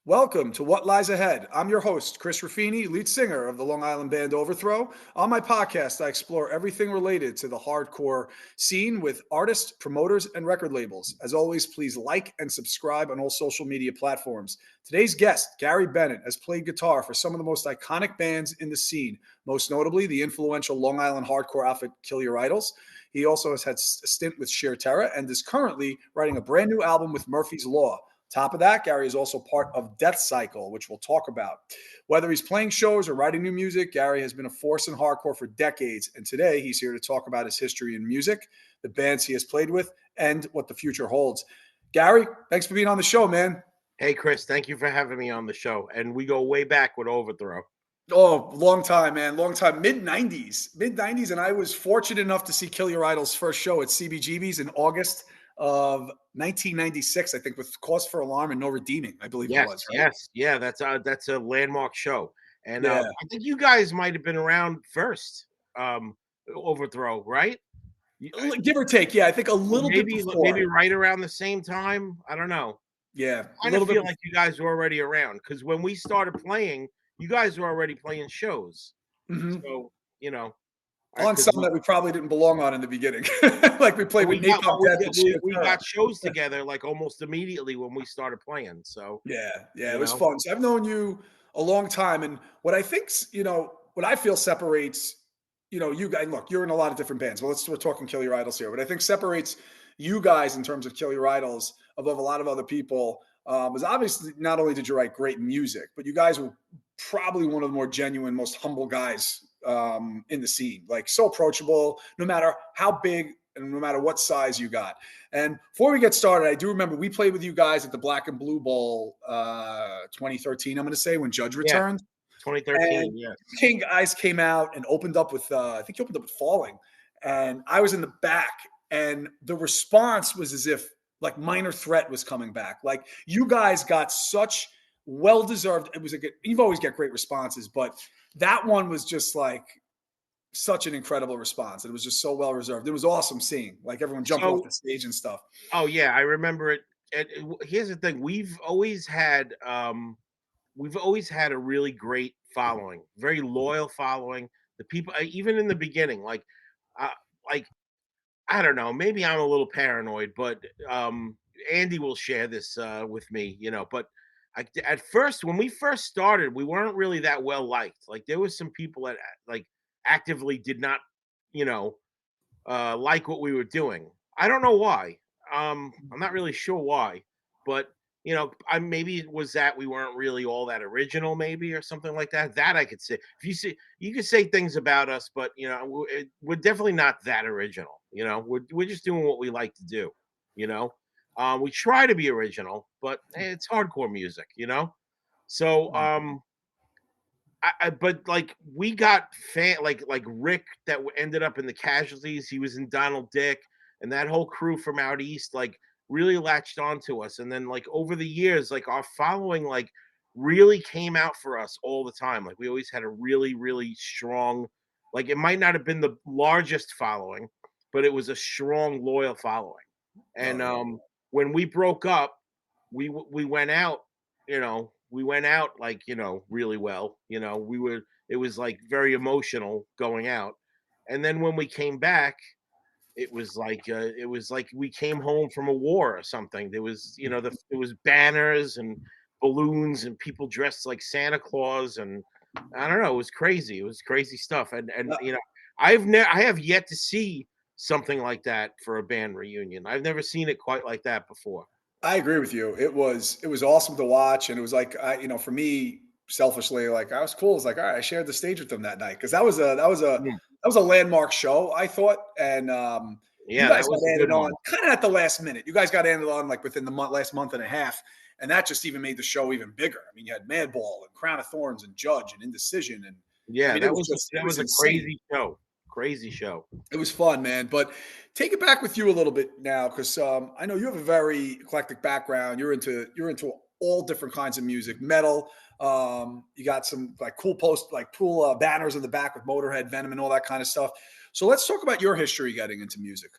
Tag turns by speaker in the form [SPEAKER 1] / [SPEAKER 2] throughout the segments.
[SPEAKER 1] Welcome to What Lies Ahead. I'm your host, Chris Ruffini, lead singer of the Long Island band Overthrow. On my podcast, I explore everything related to the hardcore scene with artists, promoters, and record labels. As always, please like and subscribe on all social media platforms. Today's guest, Gary Bennett, has played guitar for some of the most iconic bands in the scene, most notably the influential Long Island hardcore outfit Kill Your Idols. He also has had a stint with Sheer Terror and is currently writing a brand new album with Murphy's Law. Top of that, Gary is also part of Deathcycle, which we'll talk about. Whether he's playing shows or writing new music, Gary has been a force in hardcore for decades. And today he's here to talk about his history in music, the bands he has played with, and what the future holds. Gary, thanks for being on the show, man.
[SPEAKER 2] Hey, Chris, thank you for having me on the show. And we go way back with Overthrow.
[SPEAKER 1] Oh, long time, man. Long time. Mid-90s. And I was fortunate enough to see Kill Your Idols' first show at CBGB's in August of 1996, I think, with Cause for Alarm and No Redeeming, I believe it
[SPEAKER 2] Yes,
[SPEAKER 1] was, right?
[SPEAKER 2] yes, yeah. That's a landmark show, and
[SPEAKER 1] Yeah.
[SPEAKER 2] I think you guys might have been around first. Um, Overthrow, right?
[SPEAKER 1] Give or take. Yeah, I think a little bit
[SPEAKER 2] Maybe
[SPEAKER 1] before.
[SPEAKER 2] right around the same time. I don't know.
[SPEAKER 1] Yeah, a
[SPEAKER 2] Kind of
[SPEAKER 1] little bit.
[SPEAKER 2] feel like you guys were already around because when we started playing, you guys were already playing shows.
[SPEAKER 1] Mhm.
[SPEAKER 2] So
[SPEAKER 1] On
[SPEAKER 2] because
[SPEAKER 1] some that we probably didn't belong on in the beginning. Like we played with
[SPEAKER 2] we got
[SPEAKER 1] Napalm Death and Sheer
[SPEAKER 2] we
[SPEAKER 1] Terror.
[SPEAKER 2] got shows together like almost immediately when we started playing. So
[SPEAKER 1] Yeah,
[SPEAKER 2] you
[SPEAKER 1] it was
[SPEAKER 2] know.
[SPEAKER 1] fun. So I've known you a long time, and what I think, what I feel separates, you guys. Look, you're in a lot of different bands. Well, we're talking Kill Your Idols here. What I think separates you guys in terms of Kill Your Idols above a lot of other people was obviously not only did you write great music, but you guys were probably one of the more genuine, most humble guys in the scene. Like so approachable, no matter how big and no matter what size you got. And before we get started, I do remember we played with you guys at the Black and Blue Bowl 2013, I'm going to say, when Judge
[SPEAKER 2] Yeah,
[SPEAKER 1] returned. And
[SPEAKER 2] 2013, yes.
[SPEAKER 1] King guys came out and opened up with, I think you opened up with Falling. And I was in the back, and the response was as if like Minor Threat was coming back. Like you guys got such well-deserved. It was you've always get great responses, but that one was just like such an incredible response. It was just so well reserved. It was awesome seeing like everyone jumping off
[SPEAKER 2] So,
[SPEAKER 1] the stage and stuff.
[SPEAKER 2] oh yeah, I remember it. Here's the thing: we've always had a really great following, very loyal following. The people, even in the beginning, uh, like I don't know, maybe I'm a little paranoid, but Andy will share this with me, But at first, when we first started, we weren't really that well liked. Like there was some people that like actively did not, you know, like what we were doing. I don't know why. I'm not really sure why, but I maybe it was that we weren't really all that original, maybe or something like that. That I could say. If you see, you could say things about us, but we're definitely not that original. We're just doing what we like to do. You know, we try to be original, but it's hardcore music. So but like we got like Rick that ended up in the casualties. He was in Donald Dick, and that whole crew from out east like really latched onto us. And then like over the years, like our following like really came out for us all the time. Like we always had a really strong. Like it might not have been the largest following, but it was a strong loyal following.
[SPEAKER 1] Oh
[SPEAKER 2] And
[SPEAKER 1] yeah.
[SPEAKER 2] when we broke up, we went out, we went out like, really well. It was like very emotional going out. And then when we came back, it was like we came home from a war or something. There was, it was banners and balloons and people dressed like Santa Claus, and I don't know, it was crazy. It was crazy stuff. And I have yet to see something like that for a band reunion. I've never seen it quite like that before.
[SPEAKER 1] I agree with you. It was awesome to watch, and it was like for me, selfishly, like I was cool. It's like all right, I shared the stage with them that night because
[SPEAKER 2] Mm.
[SPEAKER 1] that was a landmark show, I thought, and you
[SPEAKER 2] Yeah,
[SPEAKER 1] guys
[SPEAKER 2] that was
[SPEAKER 1] got
[SPEAKER 2] a
[SPEAKER 1] added
[SPEAKER 2] good
[SPEAKER 1] on
[SPEAKER 2] one.
[SPEAKER 1] kind of at the last minute. You guys got added on like within the last month and a half, and that just even made the show even bigger. I mean, you had Madball and Crown of Thorns and Judge and Indecision, and I
[SPEAKER 2] Yeah,
[SPEAKER 1] mean, it
[SPEAKER 2] that
[SPEAKER 1] was
[SPEAKER 2] was a
[SPEAKER 1] insane.
[SPEAKER 2] crazy show. Crazy show.
[SPEAKER 1] It was fun, man. But take it back with you a little bit now, because I know you have a very eclectic background. You're into all different kinds of music, metal. You got some like cool banners in the back with Motorhead, Venom, and all that kind of stuff. So let's talk about your history getting into music.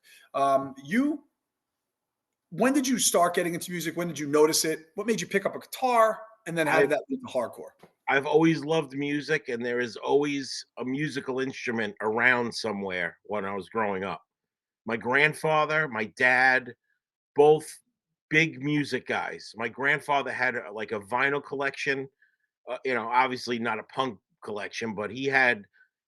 [SPEAKER 1] You when did you start getting into music? When did you notice it? What made you pick up a guitar? And then how
[SPEAKER 2] I
[SPEAKER 1] did that lead to hardcore?
[SPEAKER 2] I've always loved music, and there is always a musical instrument around somewhere when I was growing up. My grandfather, my dad, both big music guys. My grandfather had like a vinyl collection, obviously not a punk collection, but he had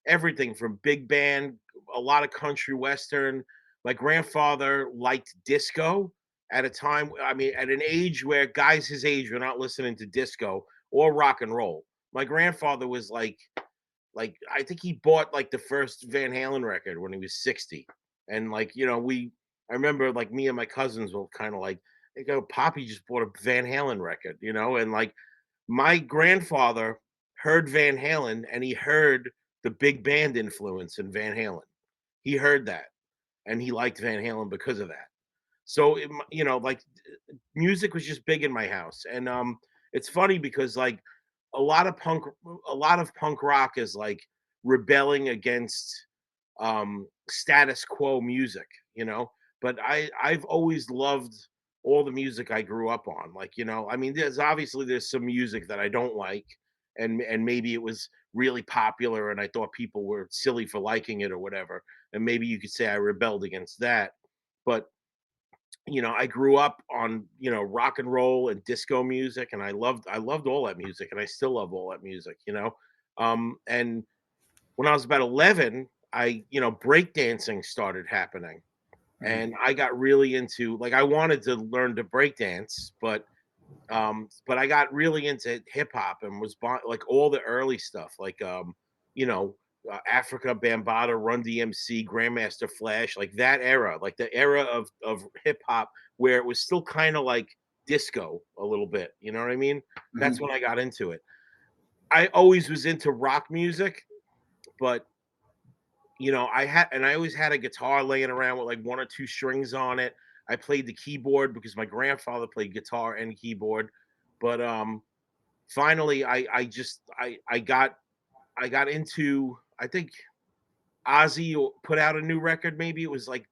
[SPEAKER 2] everything from big band, a lot of country western. My grandfather liked disco at a time, I mean, at an age where guys his age were not listening to disco or rock and roll. My grandfather was like I think he bought like the first Van Halen record when he was 60. And like, I remember like me and my cousins were kind of like, they go, Poppy just bought a Van Halen record, and like my grandfather heard Van Halen and he heard the big band influence in Van Halen. He heard that and he liked Van Halen because of that. So, like music was just big in my house. And it's funny because like a lot of punk a lot of punk rock is like rebelling against status quo music, but I've always loved all the music I grew up on. Like, I mean, there's some music that I don't like, and maybe it was really popular and I thought people were silly for liking it or whatever. And maybe you could say I rebelled against that. But I grew up on, rock and roll and disco music, and I loved all that music, and I still love all that music. And when I was about 11, breakdancing started happening.
[SPEAKER 1] Mhm.
[SPEAKER 2] And I got really into, like, I wanted to learn to break dance, but I got really into hip hop and was like all the early stuff, like you know, Africa Bambaataa, Run DMC, Grandmaster Flash, like that era, like the era of hip hop where it was still kind of like disco a little bit. You know what I mean? That's
[SPEAKER 1] Mhm.
[SPEAKER 2] when I got into it. I always was into rock music, but I always had a guitar laying around with like one or two strings on it. I played the keyboard because my grandfather played guitar and keyboard. But finally I got into, I think Ozzy put out a new record. Maybe it was like,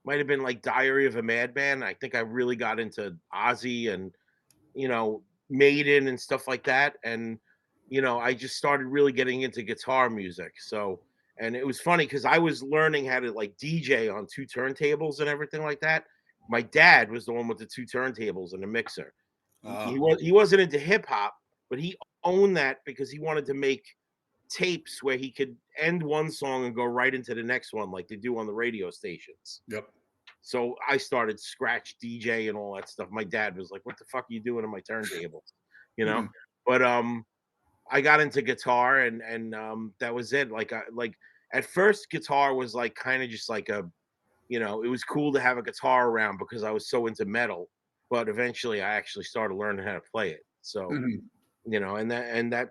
[SPEAKER 2] might have been like Diary of a Madman. I think I really got into Ozzy and Maiden and stuff like that. And I just started really getting into guitar music. So, and it was funny because I was learning how to like DJ on two turntables and everything like that. My dad was the one with the two turntables and the mixer.
[SPEAKER 1] Ah,
[SPEAKER 2] He wasn't into hip hop, but he owned that because he wanted to make tapes where he could end one song and go right into the next one, like they do on the radio stations.
[SPEAKER 1] yep.
[SPEAKER 2] So I started scratch DJ and all that stuff. My dad was like, "What the fuck are you doing on my turntables?" You know.
[SPEAKER 1] Mhm.
[SPEAKER 2] But I got into guitar and that was it. Like at first, guitar was like kind of just like it was cool to have a guitar around because I was so into metal. But eventually, I actually started learning how to play it. So
[SPEAKER 1] Mhm.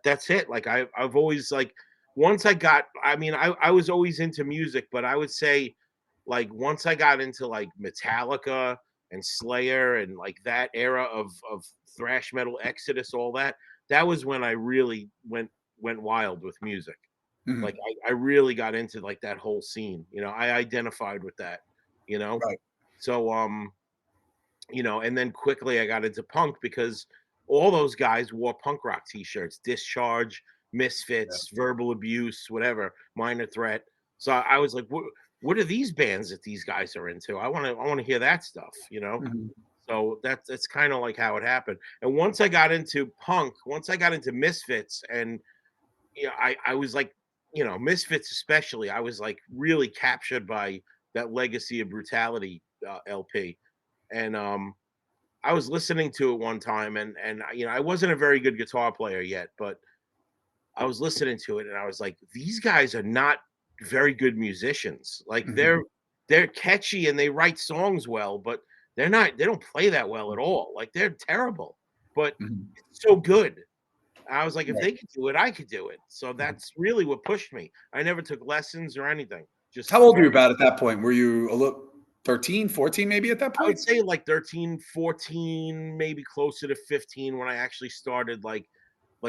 [SPEAKER 2] that's it. Like I've always like once I got, I mean, I was always into music, but I would say like once I got into like Metallica and Slayer and like that era of thrash metal Exodus, all that, that was when I really went wild with music. Like
[SPEAKER 1] Mhm.
[SPEAKER 2] I really got into like that whole scene. I identified with that, you know.
[SPEAKER 1] Right.
[SPEAKER 2] So and then quickly I got into punk because all those guys wore punk rock t-shirts, Discharge,
[SPEAKER 1] Yeah.
[SPEAKER 2] Misfits, Verbal Abuse, whatever, Minor Threat. So I was like, what are these bands that these guys are into? I want to hear that stuff.
[SPEAKER 1] Mhm.
[SPEAKER 2] So that's kind of like how it happened. And once I got into punk, once I got into Misfits, and I was like, Misfits especially, I was like really captured by that Legacy of Brutality LP. And I was listening to it one time, and I wasn't a very good guitar player yet, but I was listening to it, and I was like, these guys are not very good musicians. Like
[SPEAKER 1] Mhm.
[SPEAKER 2] they're catchy and they write songs well, but they don't play that well at all. Like they're terrible, but
[SPEAKER 1] Mhm.
[SPEAKER 2] it's so good. I was like, if
[SPEAKER 1] Right.
[SPEAKER 2] they could do it, I could do it. So
[SPEAKER 1] Mhm.
[SPEAKER 2] that's really what pushed me. I never took lessons or anything. Just
[SPEAKER 1] How old were you about at that point? Were you a little 13, 14 maybe at that
[SPEAKER 2] I would
[SPEAKER 1] point?
[SPEAKER 2] say like 13, 14, maybe closer to 15 when I actually started like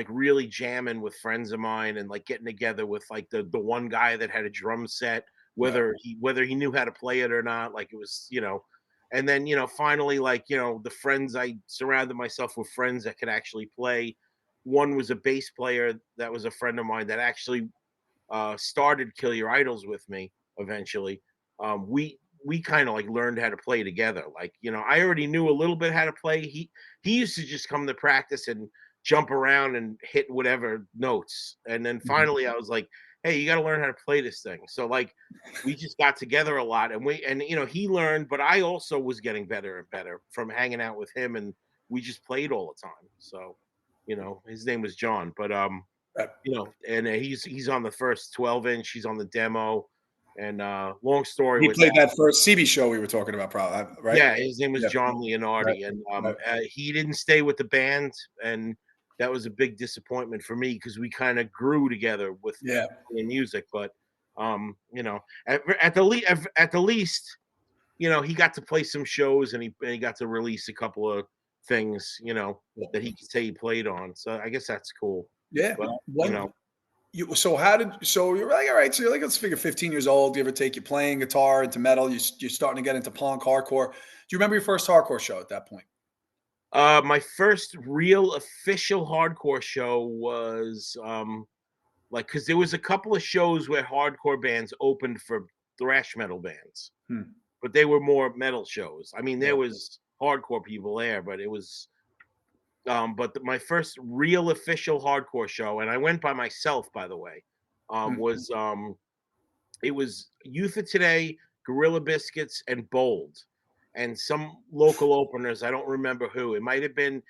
[SPEAKER 2] really jamming with friends of mine and like getting together with like the one guy that had a drum set,
[SPEAKER 1] Right.
[SPEAKER 2] whether he knew how to play it or not. Like it was. And then, finally, like, the friends, I surrounded myself with friends that could actually play. One was a bass player that was a friend of mine that actually started Kill Your Idols with me eventually. We kind of like learned how to play together. Like, I already knew a little bit how to play. He used to just come to practice and jump around and hit whatever notes. And then
[SPEAKER 1] Mhm.
[SPEAKER 2] finally I was like, hey, you got to learn how to play this thing. So like we just got together a lot, and he learned, but I also was getting better and better from hanging out with him, and we just played all the time. So, his name was John, but
[SPEAKER 1] Right.
[SPEAKER 2] and he's on the first 12-inch. He's on the demo, and long story
[SPEAKER 1] He
[SPEAKER 2] with
[SPEAKER 1] played
[SPEAKER 2] that.
[SPEAKER 1] that first CB show we were talking about, probably, right?
[SPEAKER 2] Yeah, his name was
[SPEAKER 1] Yeah.
[SPEAKER 2] John
[SPEAKER 1] Right.
[SPEAKER 2] Leonardi, and
[SPEAKER 1] Right.
[SPEAKER 2] he didn't stay with the band, and that was a big disappointment for me because we kind of grew together with
[SPEAKER 1] Yeah.
[SPEAKER 2] in music. But at the least, he got to play some shows, and he got to release a couple of things, that he could say he played on. So I guess that's cool.
[SPEAKER 1] Yeah.
[SPEAKER 2] But you
[SPEAKER 1] When
[SPEAKER 2] know,
[SPEAKER 1] so you're like, all right, so you're like, let's figure 15 years old. Do you ever take you playing guitar into metal? You're starting to get into punk, hardcore. Do you remember your first hardcore show at that point?
[SPEAKER 2] My first real official hardcore show was like, because there was a couple of shows where hardcore bands opened for thrash metal bands,
[SPEAKER 1] Hmm.
[SPEAKER 2] but they were more metal shows. I mean, there
[SPEAKER 1] Yeah.
[SPEAKER 2] was hardcore people there, but it was my first real official hardcore show, and I went by myself, by the way,
[SPEAKER 1] Hmm.
[SPEAKER 2] was it was Youth of Today, Gorilla Biscuits, and Bold, and some local openers. I don't remember who. It might have been.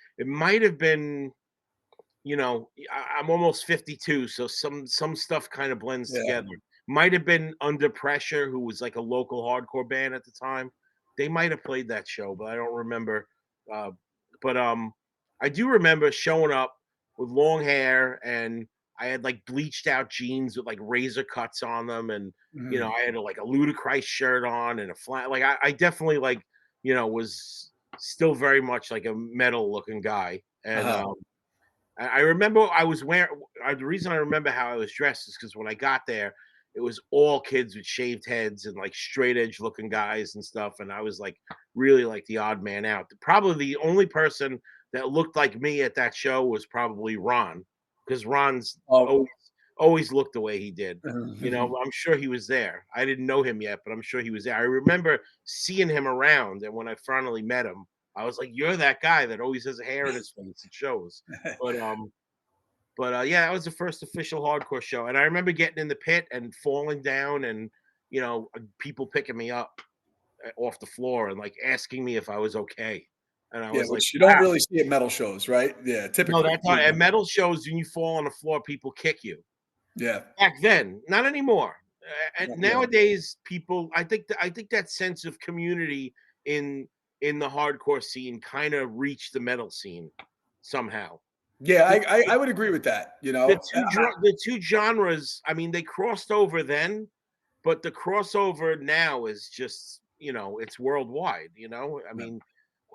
[SPEAKER 2] I'm almost 52, so some stuff kind of blends
[SPEAKER 1] Yeah.
[SPEAKER 2] together. Might have been Under Pressure, who was like a local hardcore band at the time. They might have played that show, but I don't remember. Uh, but I do remember showing up with long hair, and I had like bleached out jeans with like razor cuts on them, and
[SPEAKER 1] Mhm.
[SPEAKER 2] I had like a Ludacris shirt on and a flat. Like I definitely like was still very much like a metal looking guy, and
[SPEAKER 1] Uh-huh.
[SPEAKER 2] I remember I was wearing. The reason I remember how I was dressed is because when I got there, it was all kids with shaved heads and like straight edge looking guys and stuff, and I was like really like the odd man out. Probably the only person that looked like me at that show was probably Ron, because Ron's
[SPEAKER 1] Oh.
[SPEAKER 2] always looked the way he did. I'm sure he was there. I didn't know him yet, but I'm sure he was there. I remember seeing him around, and when I finally met him, I was like, "You're that guy that always has a hair in his face. It shows." But yeah, that was the first official hardcore show, and I remember getting in the pit and falling down, and people picking me up off the floor and like asking me if I was okay, and I
[SPEAKER 1] Yeah,
[SPEAKER 2] was like,
[SPEAKER 1] which you don't
[SPEAKER 2] "Wow."
[SPEAKER 1] really see at metal shows, right? Yeah,
[SPEAKER 2] No,
[SPEAKER 1] typically.
[SPEAKER 2] that's not at metal shows. When you fall on the floor, people kick you.
[SPEAKER 1] Yeah.
[SPEAKER 2] Back then, not anymore.
[SPEAKER 1] Yeah.
[SPEAKER 2] Nowadays, people, I think that sense of community in the hardcore scene kind of reached the metal scene somehow.
[SPEAKER 1] Yeah,
[SPEAKER 2] The,
[SPEAKER 1] I would agree with that, you know?
[SPEAKER 2] the two genres, I mean, they crossed over then, but the crossover now is just, it's worldwide. I
[SPEAKER 1] Yeah.
[SPEAKER 2] mean,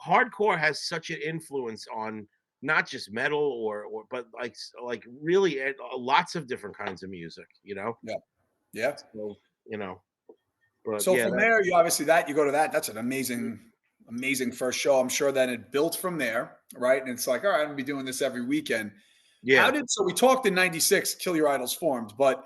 [SPEAKER 2] hardcore has such an influence on not just metal or but like really lots of different kinds of music.
[SPEAKER 1] Yeah. Yeah.
[SPEAKER 2] So, you know, but
[SPEAKER 1] So
[SPEAKER 2] yeah,
[SPEAKER 1] from
[SPEAKER 2] that
[SPEAKER 1] there, you obviously you go to that. That's an amazing, amazing first show. I'm sure then it built from there, right? And it's like, all right, I'm gonna be doing this every weekend.
[SPEAKER 2] yeah.
[SPEAKER 1] So we talked in '96, Kill Your Idols formed, but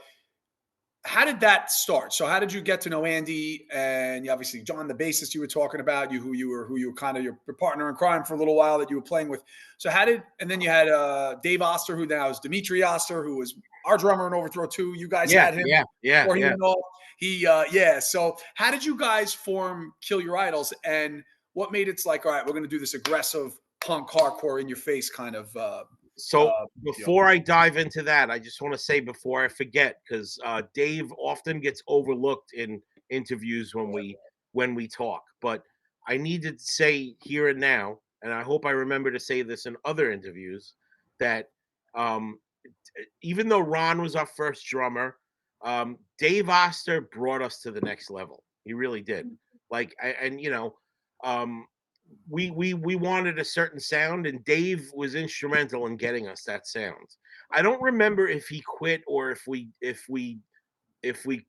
[SPEAKER 1] how did that start? So how did you get to know Andy and obviously John, the bassist you were talking about, who you were kind of your partner in crime for a little while that you were playing with. So and then you had Dave Oster, who now is Dimitri Oster, who was our drummer in Overthrow 2. You guys
[SPEAKER 2] Yeah,
[SPEAKER 1] had him
[SPEAKER 2] yeah, yeah,
[SPEAKER 1] before he
[SPEAKER 2] yeah.
[SPEAKER 1] went off. Yeah. So how did you guys form Kill Your Idols, and what made it like, all right, we're going to do this aggressive punk hardcore in your face kind of
[SPEAKER 2] So
[SPEAKER 1] deal?
[SPEAKER 2] before I dive into that, I just want to say before I forget, because Dave often gets overlooked in interviews when we talk. But I need to say here and now, and I hope I remember to say this in other interviews, that um, even though Ron was our first drummer, Dave Oster brought us to the next level. He really did. Like, and um, we wanted a certain sound, and Dave was instrumental in getting us that sound. I don't remember if he quit or if we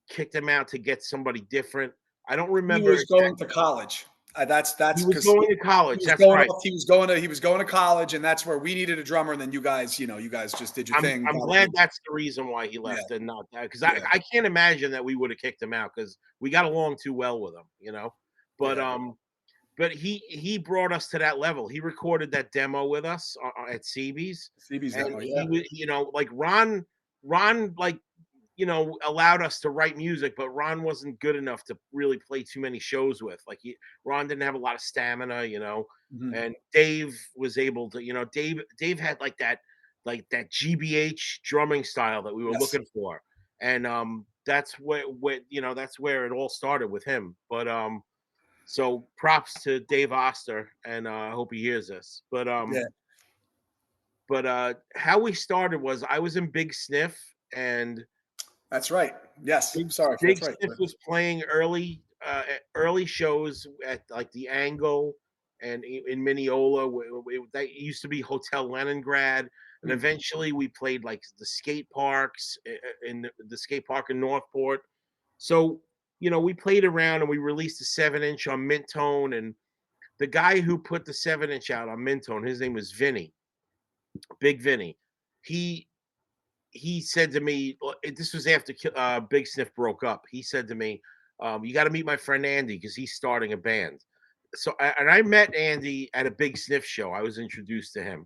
[SPEAKER 2] kicked him out to get somebody different. I don't
[SPEAKER 1] He
[SPEAKER 2] remember
[SPEAKER 1] was going
[SPEAKER 2] exactly.
[SPEAKER 1] to college. That's
[SPEAKER 2] He was
[SPEAKER 1] because
[SPEAKER 2] going to
[SPEAKER 1] he
[SPEAKER 2] college.
[SPEAKER 1] was
[SPEAKER 2] That's
[SPEAKER 1] going
[SPEAKER 2] right.
[SPEAKER 1] off. He was going to college, and that's where we needed a drummer. And then you guys just did your thing.
[SPEAKER 2] I'm glad that's the reason why he
[SPEAKER 1] Yeah,
[SPEAKER 2] left and not that, because
[SPEAKER 1] yeah,
[SPEAKER 2] I can't imagine that we would have kicked him out because we got along too well with him, you know. But
[SPEAKER 1] yeah.
[SPEAKER 2] but he brought us to that level. He recorded that demo with us at CB's,
[SPEAKER 1] CB's
[SPEAKER 2] and
[SPEAKER 1] demo. Yeah.
[SPEAKER 2] he was, you know, like Ron, like, you know, allowed us to write music, but Ron wasn't good enough to really play too many shows with. Like Ron didn't have a lot of stamina, you know.
[SPEAKER 1] Mhm.
[SPEAKER 2] And Dave was able to, you know, Dave had like that GBH drumming style that we were
[SPEAKER 1] Yes.
[SPEAKER 2] looking for, and that's where you know that's where it all started with him. But so props to Dave Oster, and I hope he hears this.
[SPEAKER 1] Yeah.
[SPEAKER 2] But how we started was I was in Big Sniff, and
[SPEAKER 1] That's right. Yes. Sorry.
[SPEAKER 2] Big
[SPEAKER 1] That's right.
[SPEAKER 2] Sniff was playing early shows at like the Angle and in Mineola. That used to be Hotel Leningrad, and
[SPEAKER 1] Hmm.
[SPEAKER 2] eventually we played like the skate parks in the skate park in Northport. So you know we played around and we released a 7-inch on Mintone, and the guy who put the 7-inch out on Mintone, his name was Vinny, Big Vinny. He he said to me, this was after Big Sniff broke up. He said to me, "You got to meet my friend Andy because he's starting a band." So, and I met Andy at a Big Sniff show. I was introduced to him,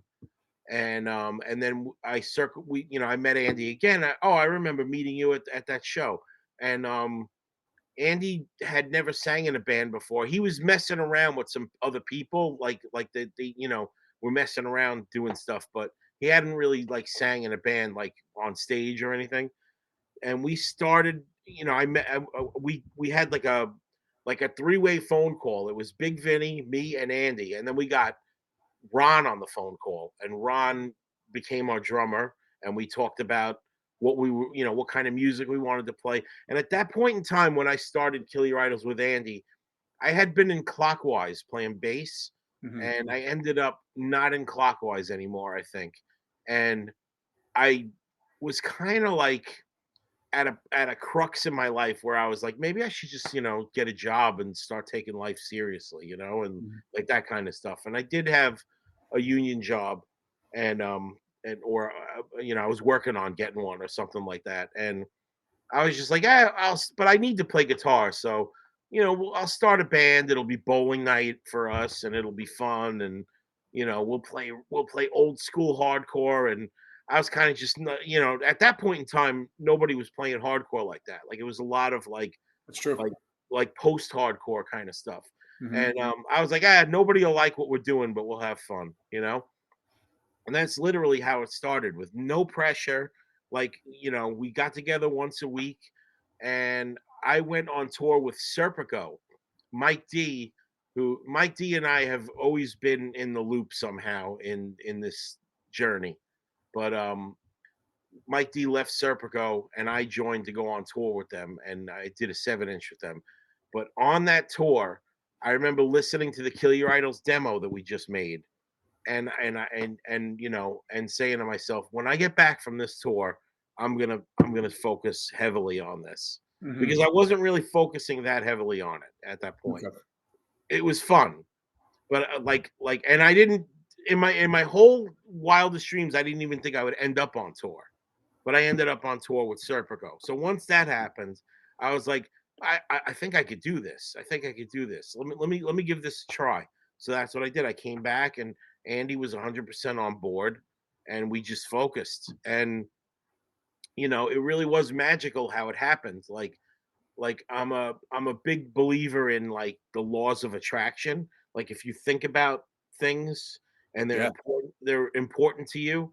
[SPEAKER 2] and then I met Andy again. I remember meeting you at that show, and Andy had never sang in a band before. He was messing around with some other people, like the you know were messing around doing stuff, but he hadn't really like sang in a band like on stage or anything. And we started, you know, I met we had like a three-way phone call. It was Big Vinny, me, and Andy, and then we got Ron on the phone call, and Ron became our drummer, and we talked about what we were, you know, what kind of music we wanted to play. And at that point in time, when I started Kill Your Idols with Andy, I had been in Clockwise playing bass,
[SPEAKER 1] Hmm.
[SPEAKER 2] and I ended up not in Clockwise anymore, I think. And I was kind of like at a crux in my life where I was like, maybe I should just, you know, get a job and start taking life seriously, you know, and
[SPEAKER 1] Hmm.
[SPEAKER 2] like that kind of stuff. And I did have a union job, and or you know, I was working on getting one or something like that. And I was just like, but I need to play guitar, so you know, I'll start a band. It'll be bowling night for us, and it'll be fun, and you know, we'll play old school hardcore. And I was kind of just, you know, at that point in time, nobody was playing hardcore like that. Like it was a lot of
[SPEAKER 1] That's true.
[SPEAKER 2] like like post hardcore kind of stuff.
[SPEAKER 1] Hmm.
[SPEAKER 2] And I was like, nobody will like what we're doing, but we'll have fun, you know. And that's literally how it started with no pressure. Like, you know, we got together once a week and I went on tour with Serpico, Mike D, who Mike D and I have always been in the loop somehow in this journey. But Mike D left Serpico and I joined to go on tour with them and I did a 7-inch with them. But on that tour, I remember listening to the Kill Your Idols demo that we just made and you know and saying to myself, when I get back from this tour, I'm gonna focus heavily on this because
[SPEAKER 1] Hmm.
[SPEAKER 2] I wasn't really focusing that heavily on it at that point.
[SPEAKER 1] Okay.
[SPEAKER 2] It was fun, but and I didn't in my whole wildest dreams I didn't even think I would end up on tour, but I ended up on tour with Serpico. So once that happened, I was like, I think I could do this. I think I could do this. Let me give this a try. So that's what I did. I came back and Andy was 100% on board, and we just focused. And you know, it really was magical how it happened. Like I'm a big believer in like the laws of attraction. Like if you think about things and
[SPEAKER 1] Yeah,
[SPEAKER 2] they're important to you,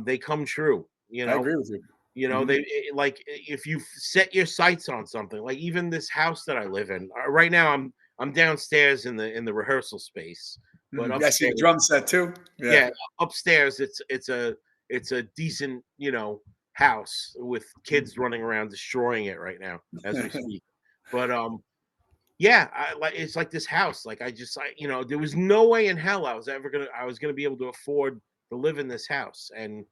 [SPEAKER 2] they come true.
[SPEAKER 1] I agree with you.
[SPEAKER 2] You know,
[SPEAKER 1] Hmm.
[SPEAKER 2] like if you set your sights on something, like even this house that I live in right now, I'm downstairs in the rehearsal space, but
[SPEAKER 1] Hmm. Yeah, I see the
[SPEAKER 2] upstairs,
[SPEAKER 1] drum set too. Yeah.
[SPEAKER 2] yeah, upstairs it's a decent, you know, house with kids running around destroying it right now as we speak. But yeah, it's like this house. Like you know, there was no way in hell I was gonna be able to afford to live in this house and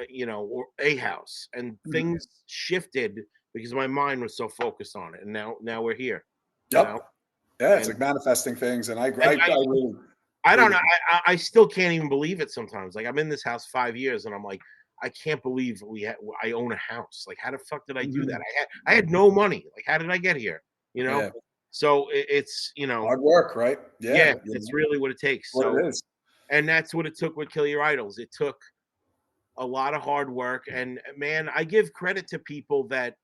[SPEAKER 2] you know, or a house. And
[SPEAKER 1] Mhm.
[SPEAKER 2] things shifted because my mind was so focused on it. And now we're here, you
[SPEAKER 1] Yep.
[SPEAKER 2] know.
[SPEAKER 1] Yeah, it's
[SPEAKER 2] And
[SPEAKER 1] like manifesting things, and
[SPEAKER 2] and
[SPEAKER 1] I really
[SPEAKER 2] I
[SPEAKER 1] dig
[SPEAKER 2] don't know.
[SPEAKER 1] it.
[SPEAKER 2] I still can't even believe it sometimes. Like I'm in this house 5 years, and I'm like, I can't believe I own a house. Like, how the fuck did I do that?
[SPEAKER 1] Mhm.
[SPEAKER 2] I had no money. Like, how did I get here? You know.
[SPEAKER 1] Yeah,
[SPEAKER 2] So it's
[SPEAKER 1] hard work, right?
[SPEAKER 2] yeah,
[SPEAKER 1] Yeah, you
[SPEAKER 2] it's
[SPEAKER 1] know
[SPEAKER 2] really what it takes.
[SPEAKER 1] what
[SPEAKER 2] So
[SPEAKER 1] it is.
[SPEAKER 2] and that's what it took with Kill Your Idols. It took a lot of hard work, and man, I give credit to people that